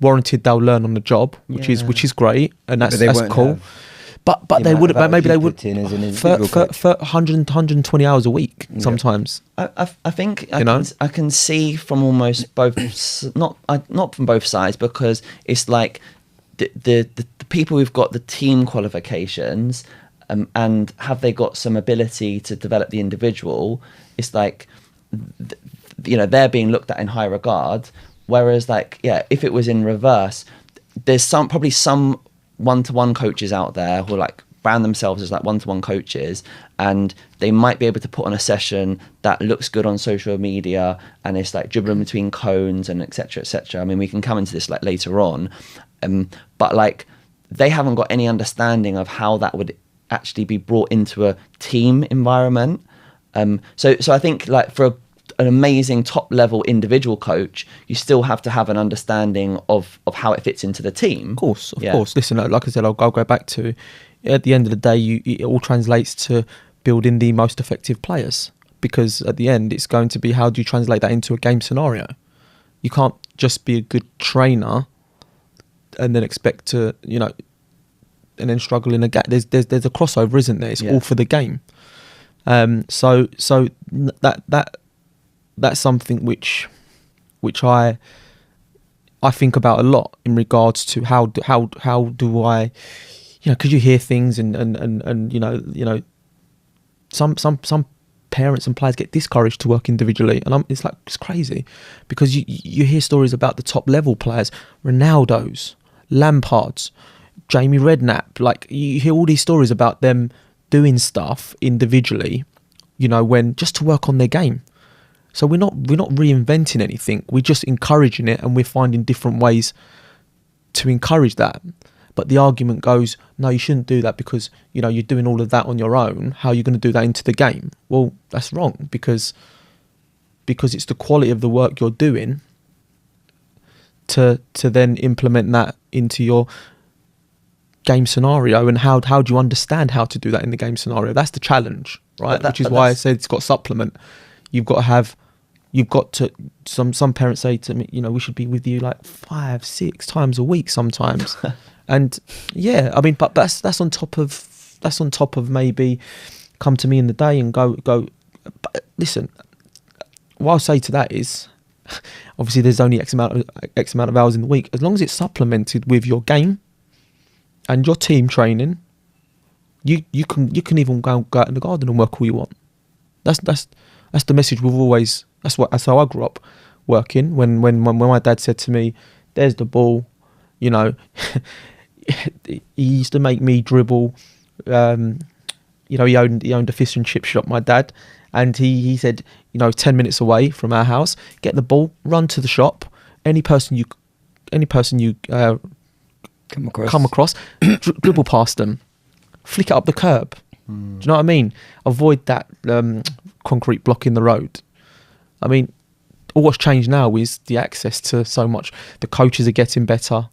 Warranted, they'll learn on the job, which is great, and that's cool. But they would, maybe they would for 120 hours a week sometimes. I think I can see from almost both, not from both sides, because it's like the people who've got the team qualifications, and have they got some ability to develop the individual? It's like, they're being looked at in high regard. Whereas if it was in reverse, there's probably some one-to-one coaches out there who are like brand themselves as like one-to-one coaches, and they might be able to put on a session that looks good on social media, and it's like dribbling between cones and etc etc. I mean, we can come into this like later on, but like they haven't got any understanding of how that would actually be brought into a team environment. So I think like for an amazing top level individual coach, you still have to have an understanding of how it fits into the team. Of course. Listen, like I said, I'll go back to, at the end of the day, it all translates to building the most effective players, because at the end it's going to be, how do you translate that into a game scenario? You can't just be a good trainer and then expect to, and then struggle in a game. There's a crossover, isn't there? It's all for the game. So that's something which I think about a lot in regards to how do I, because you hear things and some parents and players get discouraged to work individually, and it's crazy, because you hear stories about the top level players, Ronaldo's, Lampard's, Jamie Redknapp, like you hear all these stories about them doing stuff individually, when just to work on their game. So we're not reinventing anything. We're just encouraging it, and we're finding different ways to encourage that. But the argument goes, no, you shouldn't do that, because you're doing all of that on your own. How are you going to do that into the game? Well, that's wrong, because it's the quality of the work you're doing to then implement that into your game scenario. And how do you understand how to do that in the game scenario? That's the challenge, right? Which is why I said it's got supplement. You've got to some parents say to me, we should be with you like 5-6 times a week sometimes. And yeah, I mean, but that's on top of maybe come to me in the day and go. But listen, what I'll say to that is, obviously there's only X amount of hours in the week. As long as it's supplemented with your game and your team training, you can even go out in the garden and work all you want. That's the message we've always. That's how I grew up working. When my dad said to me, "There's the ball," he used to make me dribble. He owned a fish and chip shop, my dad, and he said, 10 minutes away from our house, get the ball, run to the shop. Any person you come across, dribble past them, flick it up the curb. Do you know what I mean? Avoid that concrete block in the road. I mean, all what's changed now is the access to so much. The coaches are getting better.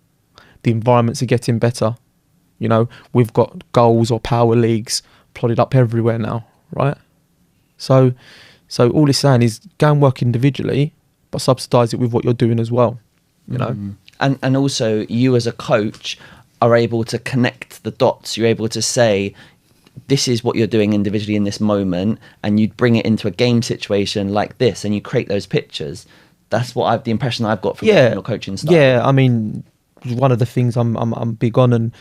The environments are getting better. We've got goals or power leagues plotted up everywhere now, right? So all it's saying is go and work individually, but subsidise it with what you're doing as well, And also, you as a coach are able to connect the dots. You're able to say, this is what you're doing individually in this moment, and you bring it into a game situation like this, and you create those pictures. That's what the impression I've got from your coaching style. Yeah, I mean, one of the things I'm big on, and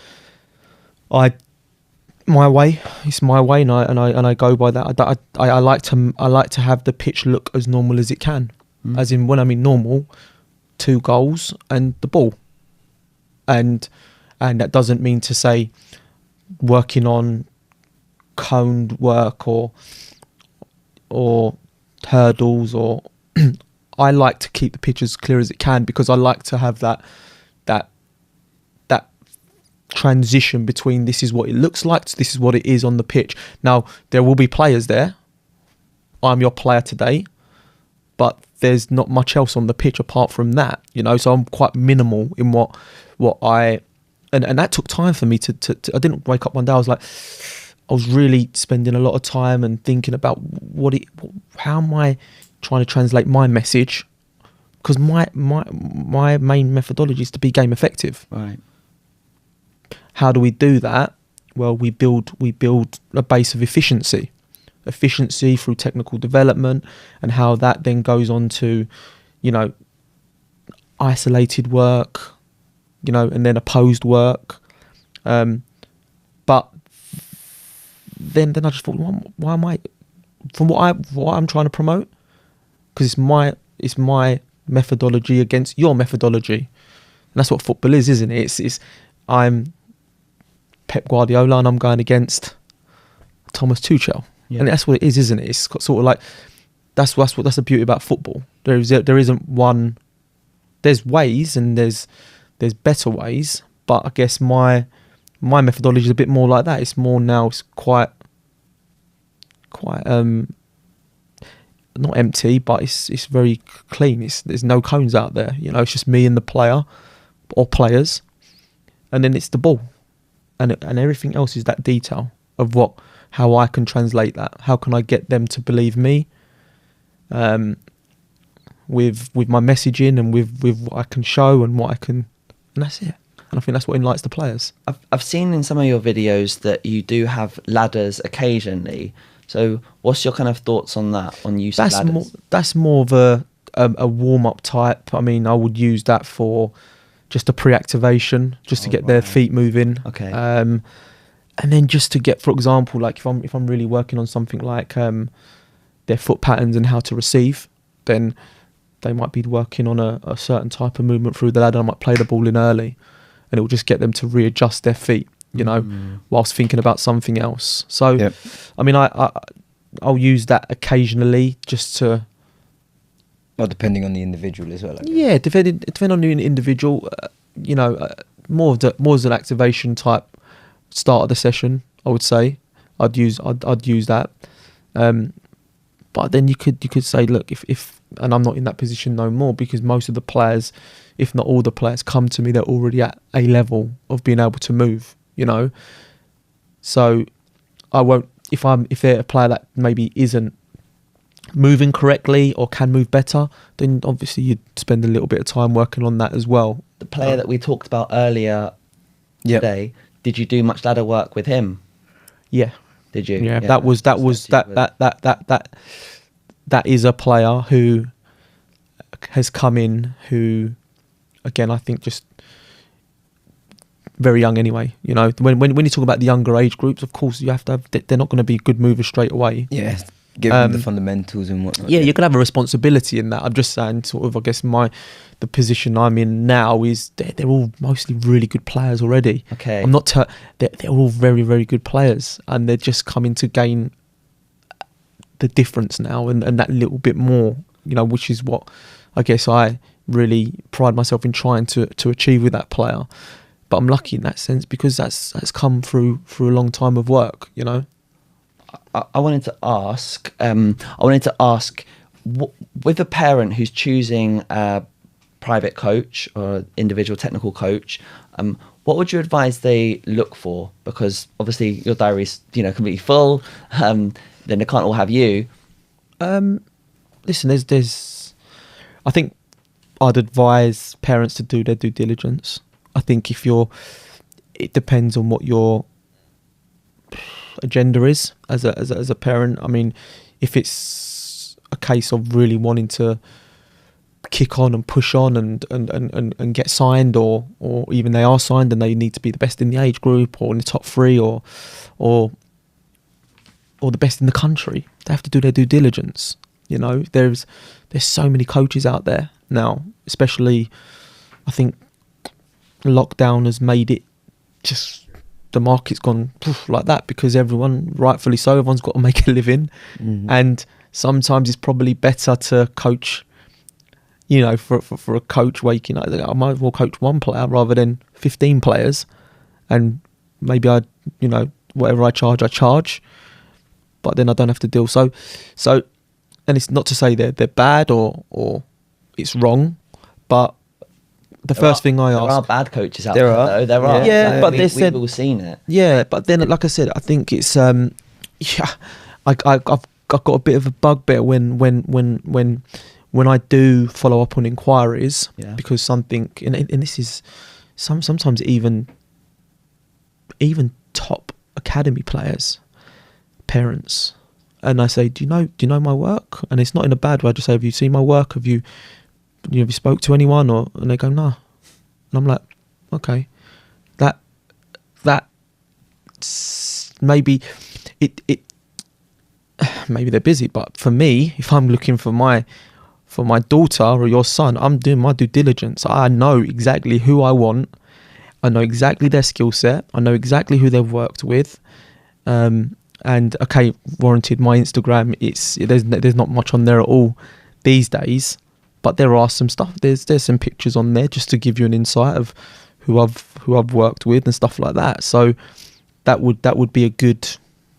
my way, it's my way, and I go by that. I like to have the pitch look as normal as it can, as in, when I mean normal, 2 goals and the ball, and that doesn't mean to say working on coned work or hurdles, or I like to keep the pitch as clear as it can, because I like to have that transition between this is what it looks like to this is what it is on the pitch. Now, there will be players there. I'm your player today, but there's not much else on the pitch apart from that, so I'm quite minimal in what I and that took time for me to I didn't wake up one day, I was really spending a lot of time and thinking about how am I trying to translate my message, because my main methodology is to be game effective. Right. How do we do that? Well, we build a base of efficiency through technical development, and how that then goes on to, isolated work, and then opposed work. But then I just thought, why am I, from what I'm trying to promote, because it's my methodology against your methodology, and that's what football is, isn't it? It's I'm Pep Guardiola and I'm going against Thomas Tuchel, and that's what it is, isn't it? It's sort of like that's the beauty about football. There isn't one. There's ways and there's better ways, but I guess my methodology is a bit more like that. It's more now. It's quite not empty, but it's very clean. There's no cones out there. It's just me and the player or players, and then it's the ball, and everything else is that detail of how I can translate that. How can I get them to believe me? With my messaging and with what I can show and and that's it. And I think that's what enlightens the players. I've seen in some of your videos that you do have ladders occasionally. So what's your kind of thoughts on that, on use of ladders? That's more of a warm-up type. I mean, I would use that for just a pre-activation, just to get their feet moving. Okay. And then just to get, for example, like if I'm really working on something like their foot patterns and how to receive, then they might be working on a certain type of movement through the ladder. I might play the ball in early, and it will just get them to readjust their feet, whilst thinking about something else. So, yep. I mean, I'll use that occasionally just to... Well, depending on the individual as well. Yeah, depending on the individual, more as an activation type start of the session, I would say. I'd use that. But then you could say, look, if and I'm not in that position no more, because most of the players, if not all the players, come to me, they're already at a level of being able to move, So I won't, if they're a player that maybe isn't moving correctly or can move better, then obviously you'd spend a little bit of time working on that as well. The player that we talked about earlier today, did you do much ladder work with him? Yeah. Did you? Yeah, that is a player who has come in who, again, I think just very young anyway. When you talk about the younger age groups, of course you have to have, they're not going to be good movers straight away. Yeah, give them the fundamentals and whatnot. Yeah, you can have a responsibility in that. I'm just saying, sort of, I guess the position I'm in now is they're all mostly really good players already. Okay. I'm not. They're all very, very good players, and they're just coming to gain the difference now and that little bit more, which is what I guess I really pride myself in trying to achieve with that player. But I'm lucky in that sense because that's come through a long time of work, I wanted to ask, with a parent who's choosing a private coach or individual technical coach, what would you advise they look for? Because obviously your diary's completely full. Then they can't all have you. Listen, there's. I think I'd advise parents to do their due diligence. I think it depends on what your agenda is as a parent. I mean, if it's a case of really wanting to kick on and push on and get signed, or even they are signed and they need to be the best in the age group or in the top 3 or the best in the country, they have to do their due diligence. There's so many coaches out there now, especially I think lockdown has made it just, the market's gone like that because everyone, rightfully so, everyone's got to make a living. And sometimes it's probably better to coach, for a coach where I might as well coach one player rather than 15 players, and maybe whatever I charge, but then I don't have to deal. So, and it's not to say they're bad or it's wrong, but the first thing I ask... There are bad coaches out there, though. There are. Yeah, but we've all seen it. Yeah, but then, like I said, I think it's... I've got a bit of a bugbear when I do follow up on inquiries, because something... And this is sometimes even top academy players, parents, and I say, do you know my work? And it's not in a bad way. I just say, have you seen my work? Have you spoke to anyone? And they go, no. And I'm like, okay, that maybe it maybe they're busy, but for me, if I'm looking for my daughter or your son, I'm doing my due diligence. I know exactly who I want. I know exactly their skill set. I know exactly who they've worked with. And okay, warranted, my Instagram, there's not much on there at all these days, but there are some stuff. There's some pictures on there just to give you an insight of who I've worked with and stuff like that. So that would be a good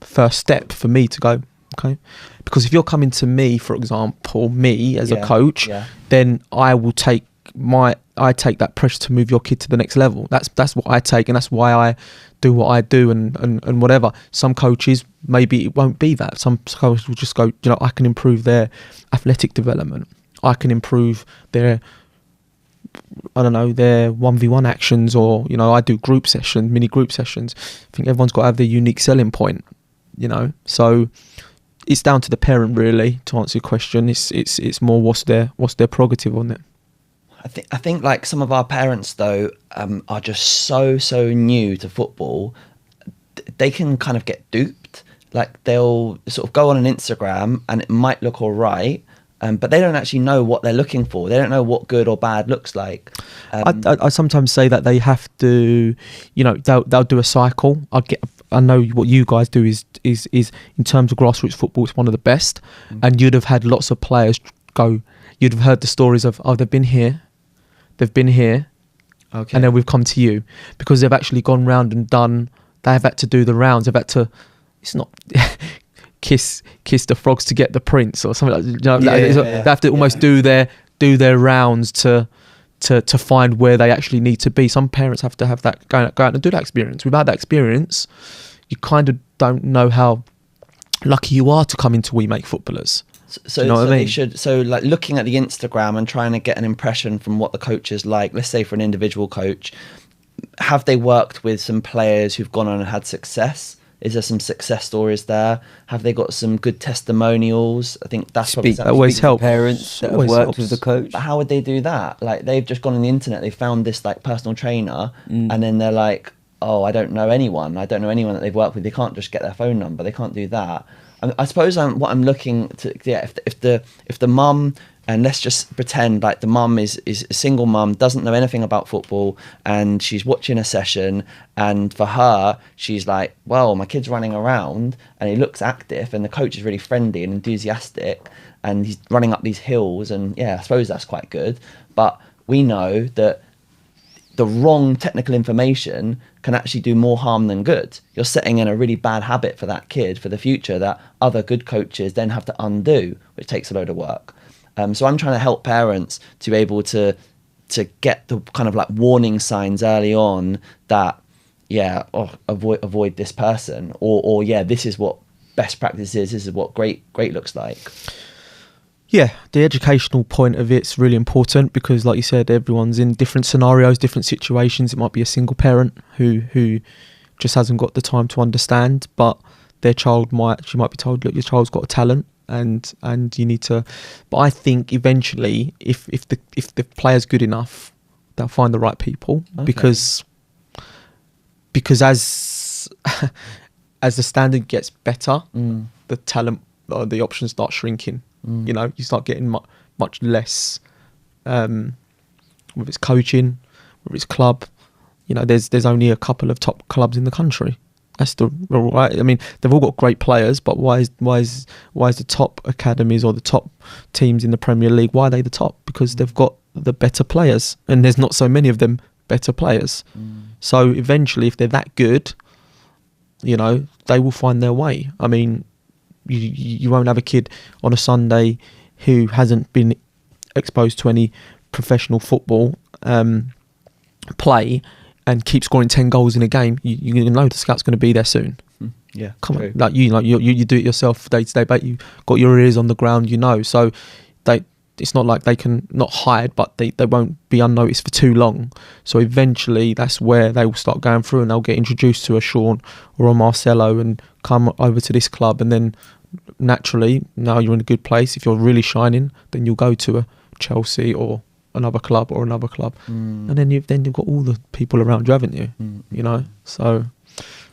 first step for me to go, okay, because if you're coming to me, for example, me as a coach, then I will take that pressure to move your kid to the next level. That's what I take, and that's why I do what I do and whatever. Some coaches, maybe it won't be that. Some coaches will just go, I can improve their athletic development. I can improve their, I don't know, their 1v1 actions, or, I do group sessions, mini group sessions. I think everyone's got to have their unique selling point, So it's down to the parent, really, to answer your question. It's more what's their prerogative on it. I think like some of our parents though are just so new to football. They can kind of get duped. Like they'll sort of go on an Instagram and it might look all right, but they don't actually know what they're looking for. They don't know what good or bad looks like. I sometimes say that they have to, they'll do a cycle. I know what you guys do is in terms of grassroots football, it's one of the best. And you'd have had lots of players go. You'd have heard the stories of, they've been here, okay, and then we've come to you, because they've actually gone round and they've had to do the rounds. They've had to, it's not kiss the frogs to get the prince or something like that. They have to almost do their rounds to find where they actually need to be. Some parents have to have that, go out and do that experience. Without that experience, you kind of don't know how lucky you are to come into We Make Footballers. So, they should. So, like looking at the Instagram and trying to get an impression from what the coach is like. Let's say for an individual coach, have they worked with some players who've gone on and had success? Is there some success stories there? Have they got some good testimonials? I think that's probably that always helps. Parents that have worked with the coach. But how would they do that? Like they've just gone on the internet, they found this like personal trainer, and then they're like, oh, I don't know anyone that they've worked with. They can't just get their phone number. They can't do that. I suppose what I'm looking to, if the mum, and let's just pretend like the mum is a single mum, doesn't know anything about football, and she's watching a session, and for her, she's like, well, my kid's running around and he looks active, and the coach is really friendly and enthusiastic, and he's running up these hills, and I suppose that's quite good. But we know that the wrong technical information can actually do more harm than good. You're setting in a really bad habit for that kid for the future that other good coaches then have to undo, which takes a load of work. So I'm trying to help parents to be able to get the kind of like warning signs early on that, avoid this person, or this is what best practice is. This is what great looks like. Yeah, the educational point of it's really important, because like you said, everyone's in different scenarios, different situations. It might be a single parent who just hasn't got the time to understand, but their child might be told, look, your child's got a talent, and you need to. But I think eventually, if the player's good enough, they'll find the right people, okay. because as the standard gets better, the talent, the options start shrinking. You start getting much less, with its coaching, with its club. There's only a couple of top clubs in the country. That's the right. I mean, they've all got great players, but why is the top academies or the top teams in the Premier League? Why are they the top? Because they've got the better players, and there's not so many of them better players. So eventually, if they're that good, they will find their way. I mean, you won't have a kid on a Sunday who hasn't been exposed to any professional football play and keep scoring 10 goals in a game. You know the scout's going to be there soon. Yeah, come on, like you do it yourself day to day, but you got your ears on the ground, so it's not like they can not hide, but they won't be unnoticed for too long. So eventually that's where they will start going through, and they'll get introduced to a Sean or a Marcelo and come over to this club, and then naturally, now you're in a good place. If you're really shining, then you'll go to a Chelsea or another club, and then you've got all the people around you, haven't you? So,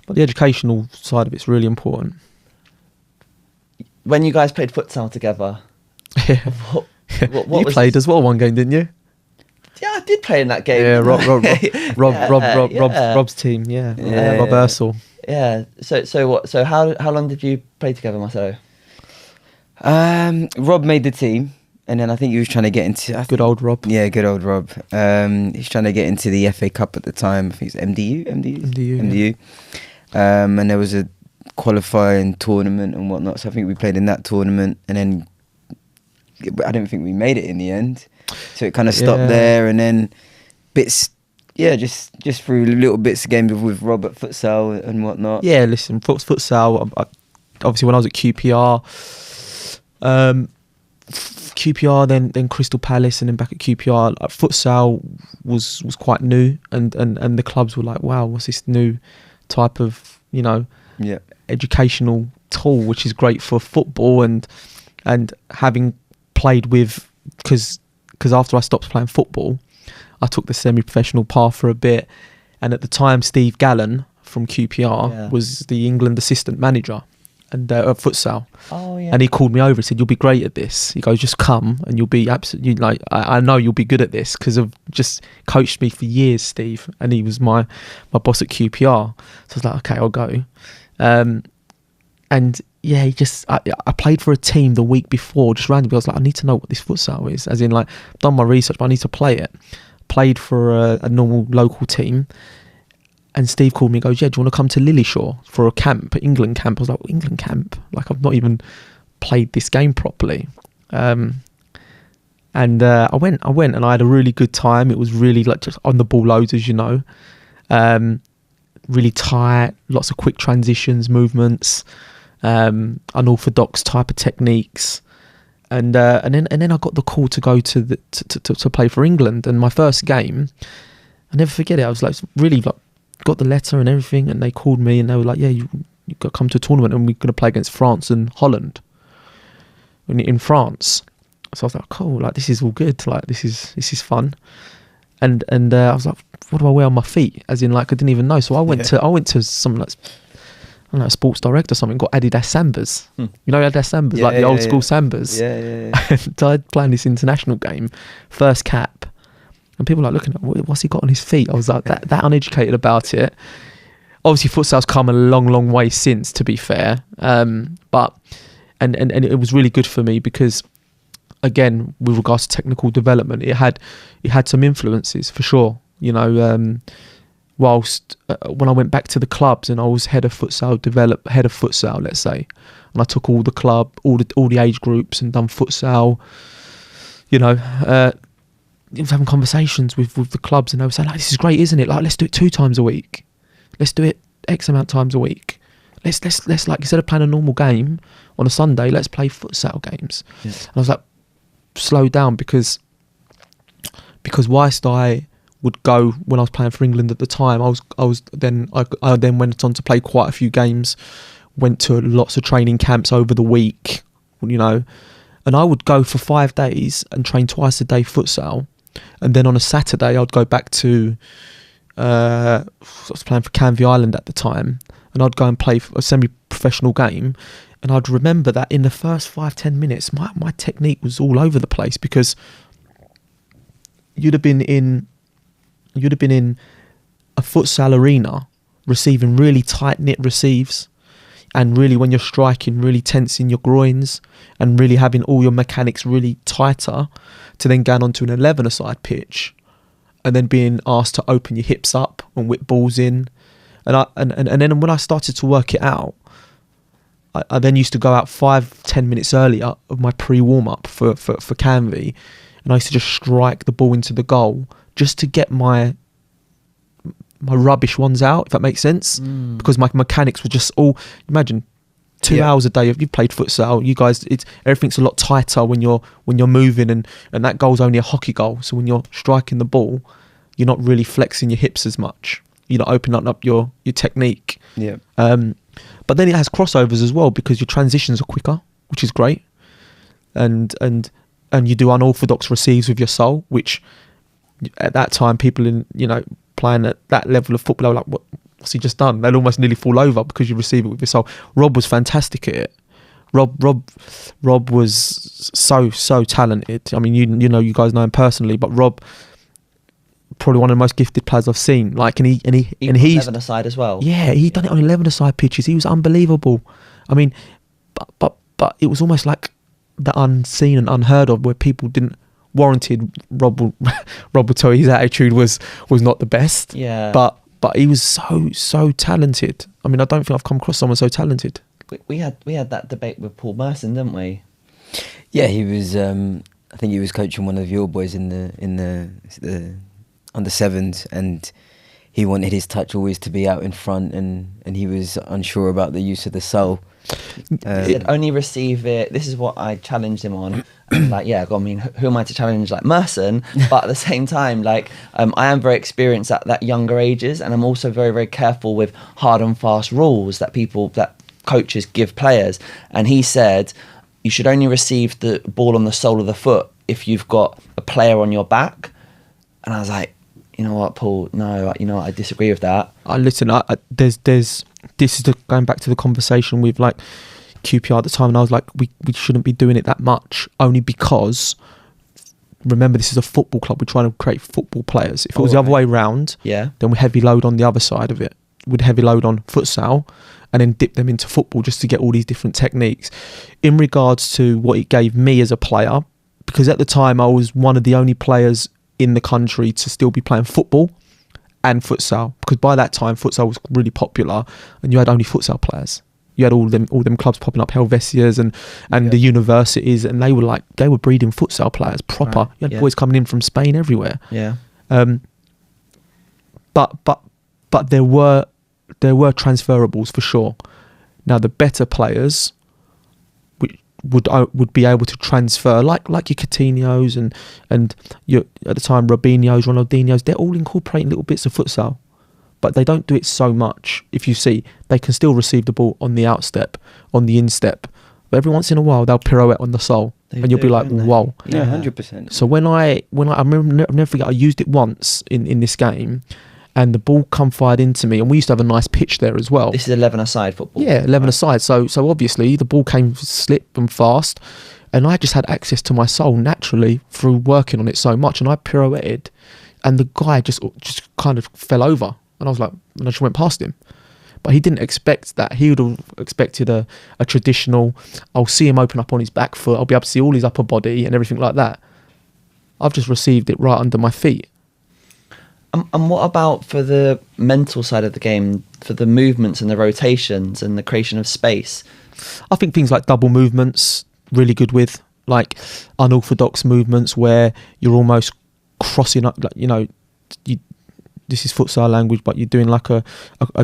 but the educational side of it's really important. when you guys played futsal together, Yeah. what You was played as well one game, didn't you? Yeah, I did play in that game. Yeah, didn't I? Rob's team. Yeah, Yeah. Rob Ursel. Yeah. So what? So how long did you play together, Marcelo? Rob made the team, and then I think he was trying to get into Good old Rob. Yeah, good old Rob. He's trying to get into the FA Cup at the time. I think it's MDU. And there was a qualifying tournament and whatnot. So I think we played in that tournament, and then I don't think we made it in the end. So it kind of stopped there, and then bits. Yeah, just through little bits of games with Rob at futsal and whatnot. Yeah, listen, futsal. Obviously, when I was at QPR, then Crystal Palace, and then back at QPR, futsal was quite new, and the clubs were like, wow, what's this new type of educational tool, which is great for football, and having played with, because after I stopped playing football, I took the semi-professional path for a bit, and at the time Steve Gallen from QPR was the England assistant manager and at futsal. Oh yeah. And he called me over and said, "You'll be great at this." He goes, "Just come and you'll be absolutely like I know you'll be good at this because of just coached me for years, Steve." And he was my boss at QPR, so I was like, "Okay, I'll go." And yeah, I played for a team the week before, just randomly. I was like, I need to know what this futsal is, as in like I've done my research, but I need to play it. Played for a normal local team, and Steve called me and goes, "Yeah, do you want to come to Lilleshall for a camp, England camp?" I was like, "England camp? Like I've not even played this game properly." And I went and I had a really good time. It was really like just on the ball loads, as you know, really tight, lots of quick transitions, movements, unorthodox type of techniques. And then I got the call to go to play for England. And my first game, I never forget it. I was like really like got the letter and everything, and they called me and they were like, "Yeah, you got to come to a tournament, and we're going to play against France and Holland in France." So I was like, "Cool, like this is all good. Like this is fun." And I was like, "What do I wear on my feet?" As in like I didn't even know. So I went to something like, I don't know, a Sports Direct or something, got Adidas Sambas. You know Adidas Sambas, like the old school Sambas. Yeah. And I was playing this international game, first cap, and people were like looking at, what's he got on his feet? I was like that uneducated about it. Obviously, futsal's come a long way since, to be fair. But it was really good for me because, again, with regards to technical development, it had some influences for sure. You know, whilst when I went back to the clubs and I was head of futsal, let's say, and I took all the age groups and done futsal, you know, I was having conversations with the clubs, and they were saying, like, "This is great, isn't it? Like, let's do it 2 times a week. Let's do it X amount of times a week. Let's like, instead of playing a normal game on a Sunday, let's play futsal games." Yeah. And I was like, slow down, because whilst I would go when I was playing for England at the time, I then went on to play quite a few games, went to lots of training camps over the week, you know, and I would go for 5 days and train twice a day futsal, and then on a Saturday I'd go back to I was playing for Canvey Island at the time, and I'd go and play a semi-professional game, and I'd remember that in the first 5-10 minutes my technique was all over the place, because you'd have been in a futsal arena receiving really tight-knit receives, and really when you're striking, really tensing your groins and really having all your mechanics really tighter, to then going onto an 11-a-side pitch and then being asked to open your hips up and whip balls in. And then when I started to work it out, I then used to go out 5-10 minutes earlier of my pre-warm-up for Canvey, and I used to just strike the ball into the goal just to get my rubbish ones out, if that makes sense. Because my mechanics were just all, imagine 2 hours a day. If you've played futsal, you guys, everything's a lot tighter when you're moving, and that goal's only a hockey goal. So when you're striking the ball, you're not really flexing your hips as much. You're not opening up your technique. Yeah. But then it has crossovers as well, because your transitions are quicker, which is great. And you do unorthodox receives with your soul, which at that time people in, you know, playing at that level of football, like, what's he just done? They'd almost nearly fall over because you receive it with your soul. Rob was fantastic at it. Rob was so talented. I mean, you know, you guys know him personally, but Rob, probably one of the most gifted players I've seen. Like, and he's 11-a-side as well. Yeah, he done it on 11-a-side pitches. He was unbelievable. I mean, but it was almost like the unseen and unheard of, where people didn't warranted. Rob will tell you his attitude was not the best. Yeah. But he was so talented. I mean, I don't think I've come across someone so talented. We had that debate with Paul Merson, didn't we? Yeah, he was. I think he was coaching one of your boys in the under sevens, and he wanted his touch always to be out in front, and he was unsure about the use of the soul. He said only receive it. This is what I challenged him on. Like, yeah, I mean, who am I to challenge like Merson? But at the same time, like, I am very experienced at that younger ages, and I'm also very, very careful with hard and fast rules that coaches give players. And he said you should only receive the ball on the sole of the foot if you've got a player on your back. And I was like, you know what, Paul? No, you know what, I disagree with that. This is going back to the conversation with like QPR at the time, and I was like, we shouldn't be doing it that much, only because, remember, this is a football club. We're trying to create football players. If it was the other way round, then we heavy load on the other side of it. We'd heavy load on futsal and then dip them into football just to get all these different techniques. In regards to what it gave me as a player, because at the time I was one of the only players in the country to still be playing football and futsal, because by that time futsal was really popular and you had only futsal players. You had all them clubs popping up, Helvetias and the universities, and they were breeding futsal players proper. Right. You had boys coming in from Spain everywhere. Yeah. But there were transferables for sure. Now the better players would be able to transfer, like your Coutinhos and your, at the time, Robinhos, Ronaldinhos. They're all incorporating little bits of futsal, but they don't do it so much. If you see, they can still receive the ball on the outstep, on the instep, but every once in a while they'll pirouette on the sole, and you'll be like, whoa. Yeah, 100%. So when I remember, I'll never forget, I used it once in this game, and the ball come fired into me, and we used to have a nice pitch there as well. This is 11-a-side football. Yeah, 11-a-side. So obviously the ball came slip and fast, and I just had access to my soul naturally through working on it so much, and I pirouetted, and the guy just kind of fell over, and I was like, and I just went past him. But he didn't expect that. He would have expected a traditional, I'll see him open up on his back foot, I'll be able to see all his upper body and everything like that. I've just received it right under my feet. And what about for the mental side of the game, for the movements and the rotations and the creation of space? I think things like double movements, really good with, like unorthodox movements where you're almost crossing up, like, you know, this is futsal language, but you're doing like a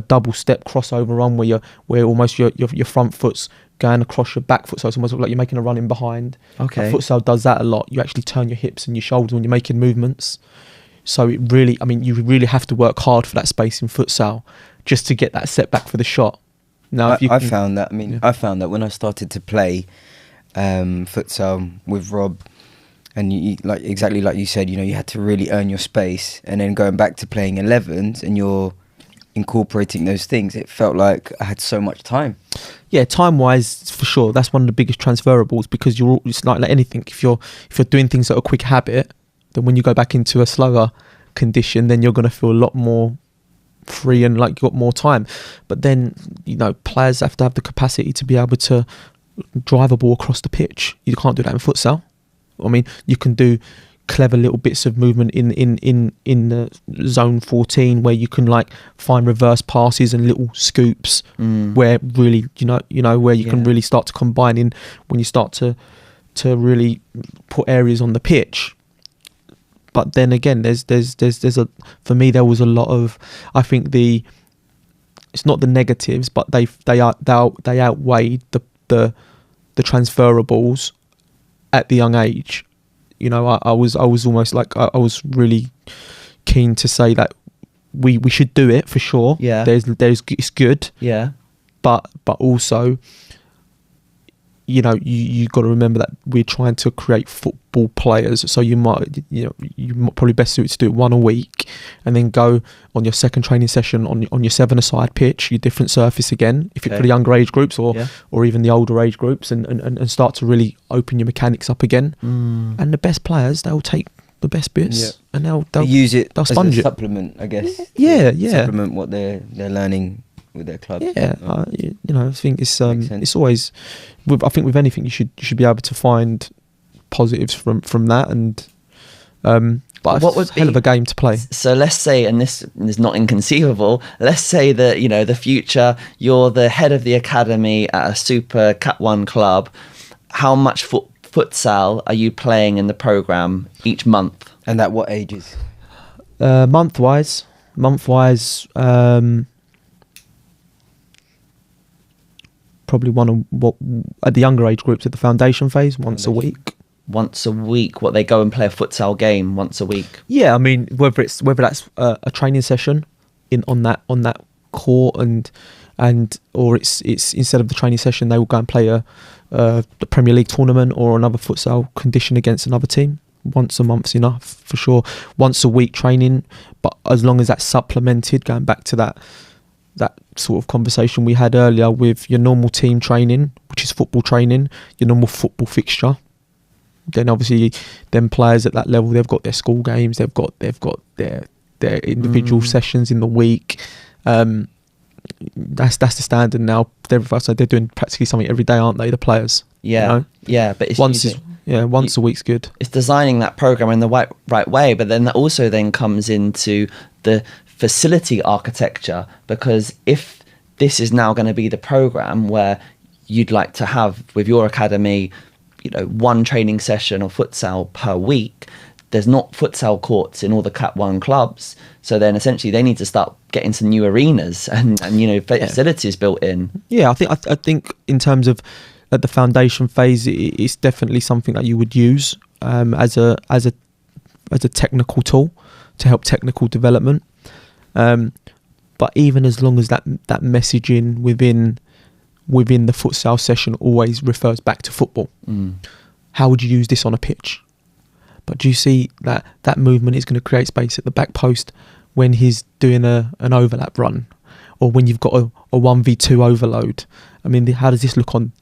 double step crossover run where almost your front foot's going across your back foot, so it's almost like you're making a run in behind. Okay. Futsal does that a lot. You actually turn your hips and your shoulders when you're making movements. So it really, I mean, you really have to work hard for that space in futsal just to get that setback for the shot. Now, I found that when I started to play futsal with Rob, and you, like exactly like you said, you know, you had to really earn your space, and then going back to playing 11s and you're incorporating those things, it felt like I had so much time. Yeah, time-wise, for sure, that's one of the biggest transferables, because it's like anything. If you're doing things at a quick habit, then when you go back into a slower condition, then you're going to feel a lot more free and like you've got more time. But then, you know, players have to have the capacity to be able to drive a ball across the pitch. You can't do that in futsal. I mean, you can do clever little bits of movement in the zone 14 where you can like find reverse passes and little scoops where really, you know where you can really start to combine in when you start to really put areas on the pitch. But then again, there's for me there was a lot of, I think it's not the negatives, but they outweighed the transferables at the young age. You know, I was almost like I was really keen to say that we should do it for sure. Yeah, there's it's good. Yeah, but also, you know, you got to remember that we're trying to create football players. So you might probably best suited to do it one a week, week, and then go on your second training session on your 7-a-side pitch, your different surface again, if it's for the younger age groups or even the older age groups, and start to really open your mechanics up again. And the best players, they'll take the best bits and they'll use it. They'll sponge as a it. Supplement, I guess. Yeah. Supplement what they're learning with their club. I think it's always. I think with anything, you should be able to find positives from that, and but what was hell of a game to play. So let's say, and this is not inconceivable, let's say that the future, you're the head of the academy at a super Cat 1 club. How much futsal are you playing in the program each month? And at what ages? Month-wise, probably at the younger age groups, at the foundation phase, once a week. Once a week, what, they go and play a futsal game once a week? Yeah, I mean, whether that's a training session on that court, or it's instead of the training session, they will go and play the Premier League tournament or another futsal condition against another team. Once a month's enough for sure. Once a week training, but as long as that's supplemented, going back to that sort of conversation we had earlier with your normal team training, which is football training, your normal football fixture. Then obviously, them players at that level, they've got their school games, they've got their individual sessions in the week. That's the standard now. They're doing practically something every day, aren't they? The players. Yeah, but it's once a week's good. It's designing that program in the right way, but then that also then comes into the facility architecture, because if this is now going to be the program where you'd like to have with your academy, one training session of futsal per week, there's not futsal courts in all the Cat 1 clubs. So then essentially they need to start getting some new arenas and facilities built in. Yeah, I think in terms of at the foundation phase, it's definitely something that you would use as a technical tool to help technical development. But even as long as that messaging within the futsal session always refers back to football. How would you use this on a pitch? But do you see that movement is going to create space at the back post when he's doing an overlap run, or when you've got a 1v2 overload? I mean, how does this look on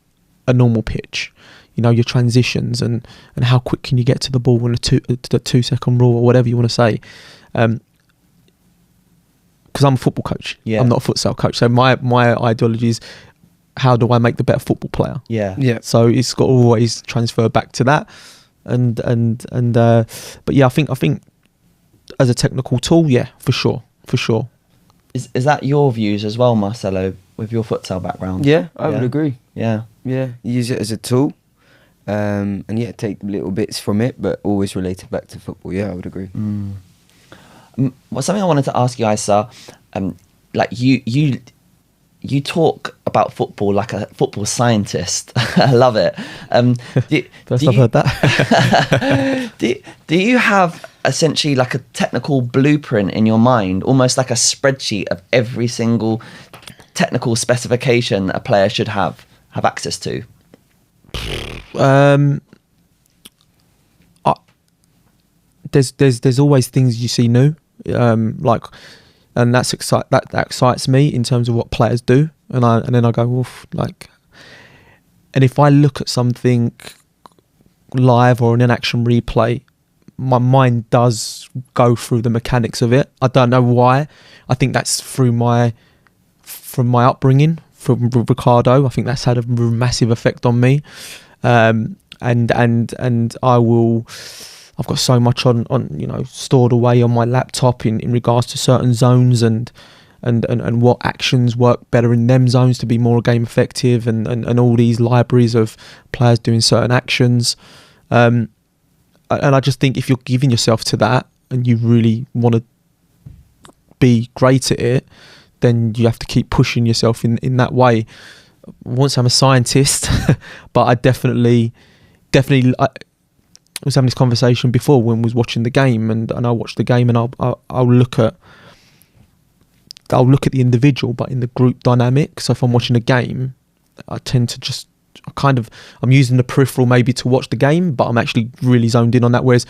a normal pitch? Your transitions and how quick can you get to the ball in the 2 second rule, or whatever you want to say. Because I'm a football coach. I'm not a futsal coach. So my ideology is, how do I make the better football player? Yeah. So it's got to always transfer back to that, but yeah, I think as a technical tool, for sure. Is that your views as well, Marcelo, with your futsal background? Yeah, I would agree. Yeah, use it as a tool, and take little bits from it, but always relate it back to football. Yeah, I would agree. Well, something I wanted to ask you, Isa, like you talk about football like a football scientist. I love it. First I've heard that. Do you have essentially like a technical blueprint in your mind, almost like a spreadsheet of every single technical specification a player should have access to? There's always things you see new, and that excites me in terms of what players do, and then I go, oof, and if I look at something live or in an action replay, my mind does go through the mechanics of it. I don't know why. I think that's from my upbringing from Ricardo. I think that's had a massive effect on me, and I've got so much on stored away on my laptop in regards to certain zones and what actions work better in them zones to be more game effective, and all these libraries of players doing certain actions. And I just think if you're giving yourself to that and you really want to be great at it, then you have to keep pushing yourself in that way. I won't say I'm a scientist, but I definitely I was having this conversation before when we was watching the game, and I watch the game and I'll look at the individual, but in the group dynamic. So if I'm watching a game, I tend to I'm using the peripheral maybe to watch the game, but I'm actually really zoned in on that. Whereas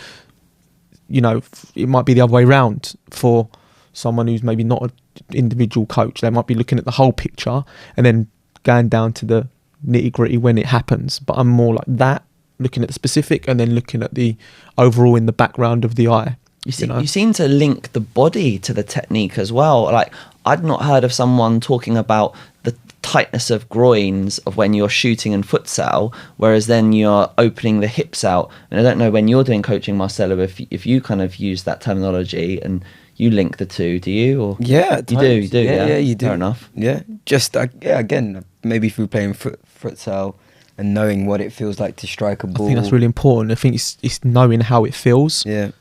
it might be the other way around for someone who's maybe not an individual coach. They might be looking at the whole picture and then going down to the nitty gritty when it happens. But I'm more like that, looking at the specific and then looking at the overall in the background of the eye. You seem to link the body to the technique as well. Like, I'd not heard of someone talking about the tightness of groins of when you're shooting in futsal, whereas then you're opening the hips out. And I don't know when you're doing coaching, Marcelo, if you kind of use that terminology and you link the two, do you? Or Yeah, you do. Yeah, you do. Fair enough. Yeah, just again, maybe through playing futsal and knowing what it feels like to strike a ball. I think that's really important. I think it's knowing how it feels. Yeah.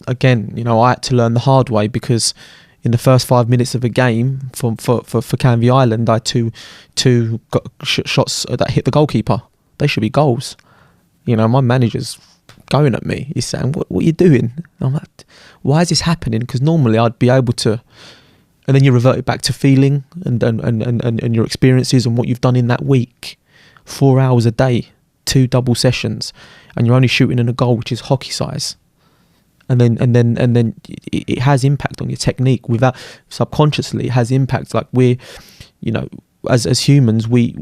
Again, I had to learn the hard way, because in the first 5 minutes of a game for Canvey Island, I had two shots that hit the goalkeeper. They should be goals. My manager's going at me. He's saying, "What are you doing?" And I'm like, "Why is this happening?" Because normally I'd be able to. And then you revert it back to feeling and your experiences and what you've done in that week. 4 hours a day, 2 double sessions, and you're only shooting in a goal which is hockey size. And then it has impact on your technique without subconsciously. It has impact. Like we're as humans, we're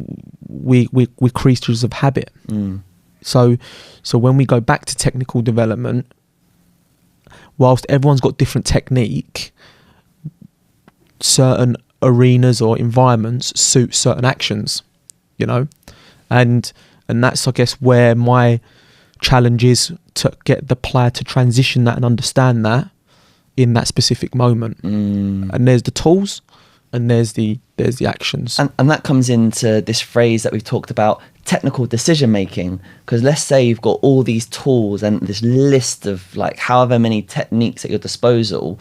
creatures of habit. So when we go back to technical development, whilst everyone's got different technique, certain arenas or environments suit certain actions, and that's, I guess, where my challenge is to get the player to transition that and understand that in that specific moment. And there's the tools and there's the actions. And that comes into this phrase that we've talked about, technical decision making. Because let's say you've got all these tools and this list of like however many techniques at your disposal.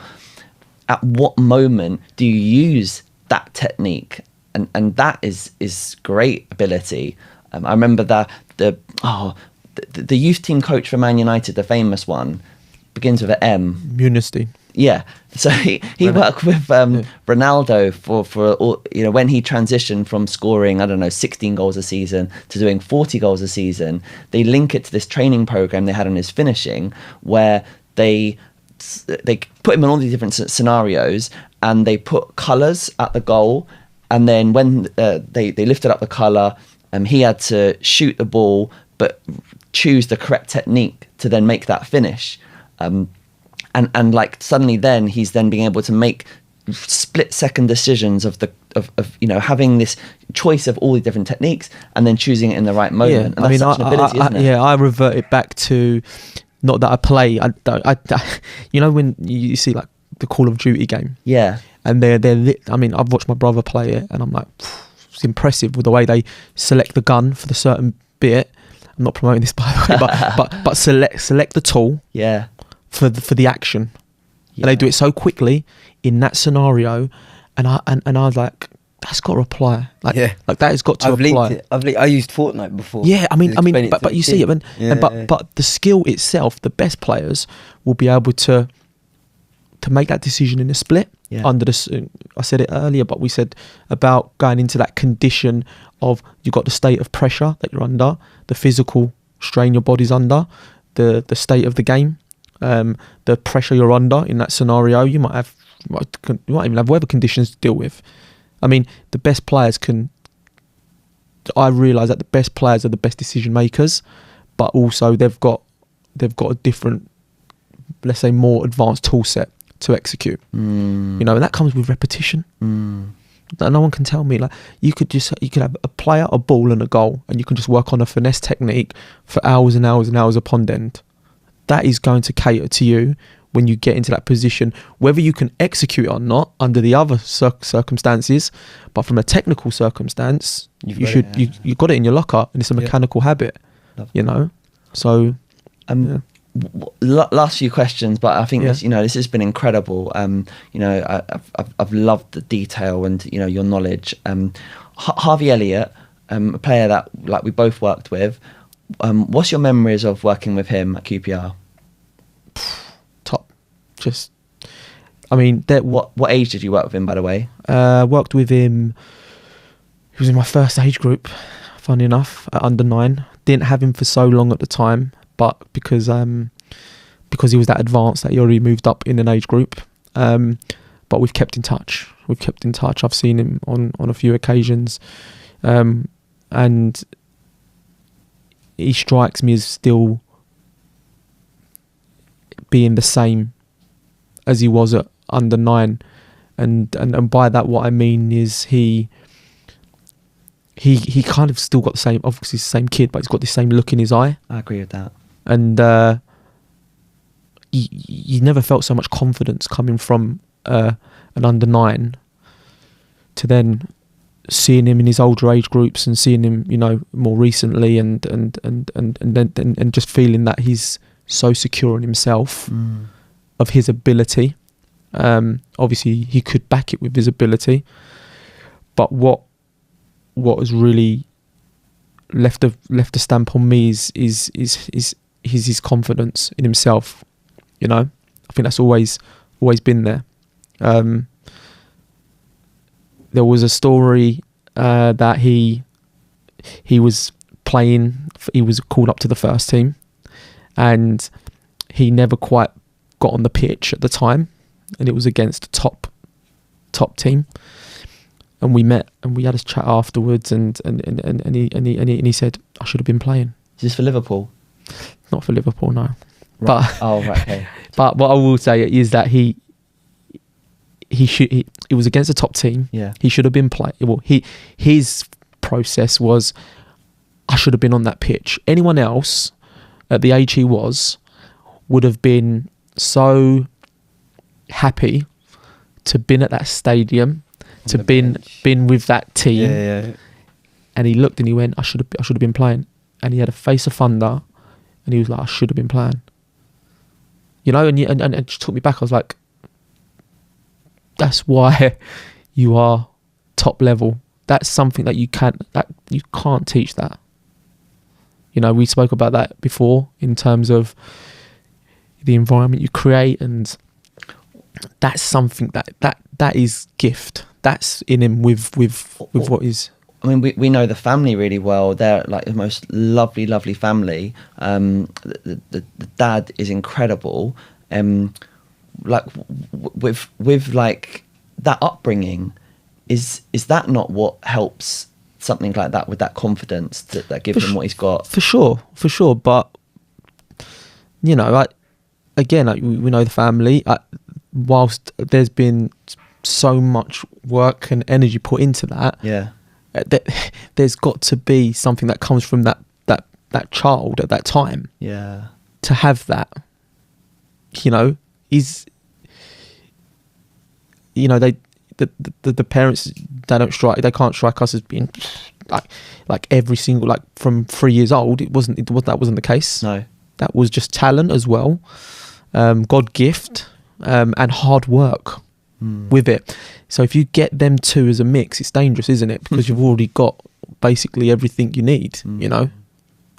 At what moment do you use that technique? And that is great ability. I remember the youth team coach for Man United, the famous one, begins with an M. Munisty. Yeah. So he worked with Ronaldo for all, when he transitioned from scoring, 16 goals a season to doing 40 goals a season. They link it to this training program they had on his finishing, where they put him in all these different scenarios, and they put colours at the goal, and then when they lifted up the colour, he had to shoot the ball but choose the correct technique to then make that finish. And like suddenly then he's then being able to make split second decisions of having this choice of all the different techniques and then choosing it in the right moment. And that's such an ability, isn't it? Yeah, I revert it back to, not that I play, when you see like the Call of Duty game. Yeah. And I've watched my brother play it, and I'm like, it's impressive with the way they select the gun for the certain bit. I'm not promoting this, by the way, but select the tool. Yeah. For the action, yeah. And they do it so quickly in that scenario, and I was like, that's got to apply. Like that has got to apply. I used Fortnite before. Yeah, but you see it, but the skill itself, the best players will be able to make that decision in a split. Yeah. I said it earlier, but we said about going into that condition of, you've got the state of pressure that you're under, the physical strain your body's under, the state of the game, the pressure you're under in that scenario. You might even have weather conditions to deal with. The best players I realise that the best players are the best decision makers, but also they've got a different, let's say, more advanced tool set to execute. And that comes with repetition. No one can tell me, like, you could have a player, a ball and a goal, and you can just work on a finesse technique for hours and hours and hours upon end. That is going to cater to you when you get into that position, whether you can execute it or not under the other circumstances. But from a technical circumstance, you've got it in your locker, and it's a mechanical habit. So last few questions, but I think this has been incredible. I've loved the detail and your knowledge. Harvey Elliott, a player that like we both worked with. What's your memories of working with him at QPR? Top. What age did you work with him, by the way? Worked with him. He was in my first age group, funny enough, at under 9. Didn't have him for so long at the time, but because because he was that advanced that he already moved up in an age group. But we've kept in touch. I've seen him on a few occasions, and he strikes me as still being the same as he was at under 9, and by that what I mean is he kind of still got the same, obviously he's the same kid, but he's got the same look in his eye. I agree with that. And you never felt so much confidence coming from an under 9 to then seeing him in his older age groups and seeing him, you know, more recently, and just feeling that he's so secure in himself, of his ability. Obviously he could back it with his ability, but what has really left a stamp on me is his confidence in himself. You know, I think that's always been there. There was a story that he was playing. He was called up to the first team, and he never quite got on the pitch at the time, and it was against a top team. And we met and we had a chat afterwards, and he said, "I should have been playing." Is this for Liverpool? Not for Liverpool, no. Right. But right, okay. But what I will say is that it was against a top team. Yeah. He should have been playing. Well, his process was, I should have been on that pitch. Anyone else at the age he was would have been so happy to been at that stadium, to been with that team. Yeah. And he looked and he went, I should have been playing. And he had a face of thunder, and he was like, I should have been playing. You know, and it just took me back. I was like, that's why you are top level. That's something that you can't teach that. You know, we spoke about that before in terms of the environment you create, and that's something that is gift. That's in him with what is. I mean, we know the family really well. They're like the most lovely family. The dad is incredible. Like with like that upbringing, is that not what helps something like that with that confidence that gives him what he's got? For sure. But you know, we know the family. Whilst there's been so much work and energy put into that, yeah. There's got to be something that comes from that child at that time. Yeah. To have that, you know, the parents, they can't strike us as being like every single, like from 3 years old. That wasn't the case. No, that was just talent as well, God gift, and hard work with it. So if you get them two as a mix, it's dangerous, isn't it? Because you've already got basically everything you need. You know,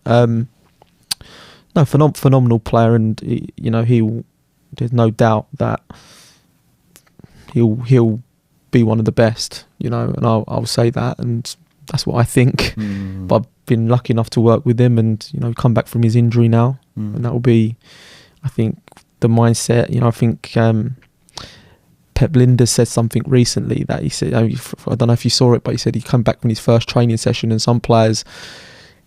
no, phenomenal player, and you know there's no doubt that he'll be one of the best. You know, and I'll say that, and that's what I think. But I've been lucky enough to work with him, and you know, come back from his injury now, and that will be, I think, the mindset. You know, I think. Pep Linders said something recently that he said, I don't know if you saw it, but he said he come back from his first training session, and some players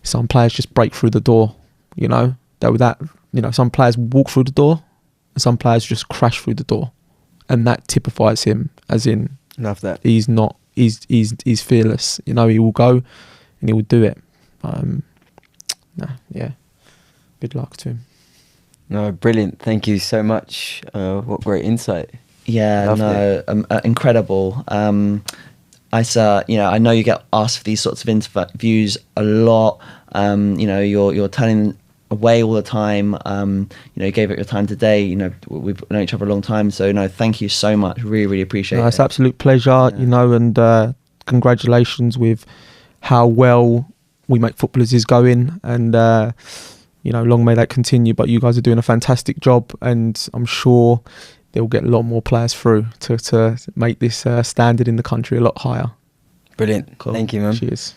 just break through the door. You know, some players walk through the door, and some players just crash through the door, and that typifies him. As in, love that. He's fearless. You know, he will go and he will do it. Good luck to him. No, brilliant. Thank you so much. What great insight. Yeah, incredible. Isa, you know, I know you get asked for these sorts of interviews a lot. You know, you're turning away all the time. You know, you gave it your time today. You know, we've known each other a long time, so no, thank you so much. Really appreciate it. It's an absolute pleasure. Yeah. You know, and congratulations with how well We Make Footballers is going, and you know, long may that continue. But you guys are doing a fantastic job, and I'm sure they'll get a lot more players through to make this standard in the country a lot higher. Brilliant. Cool. Thank you, man. Cheers.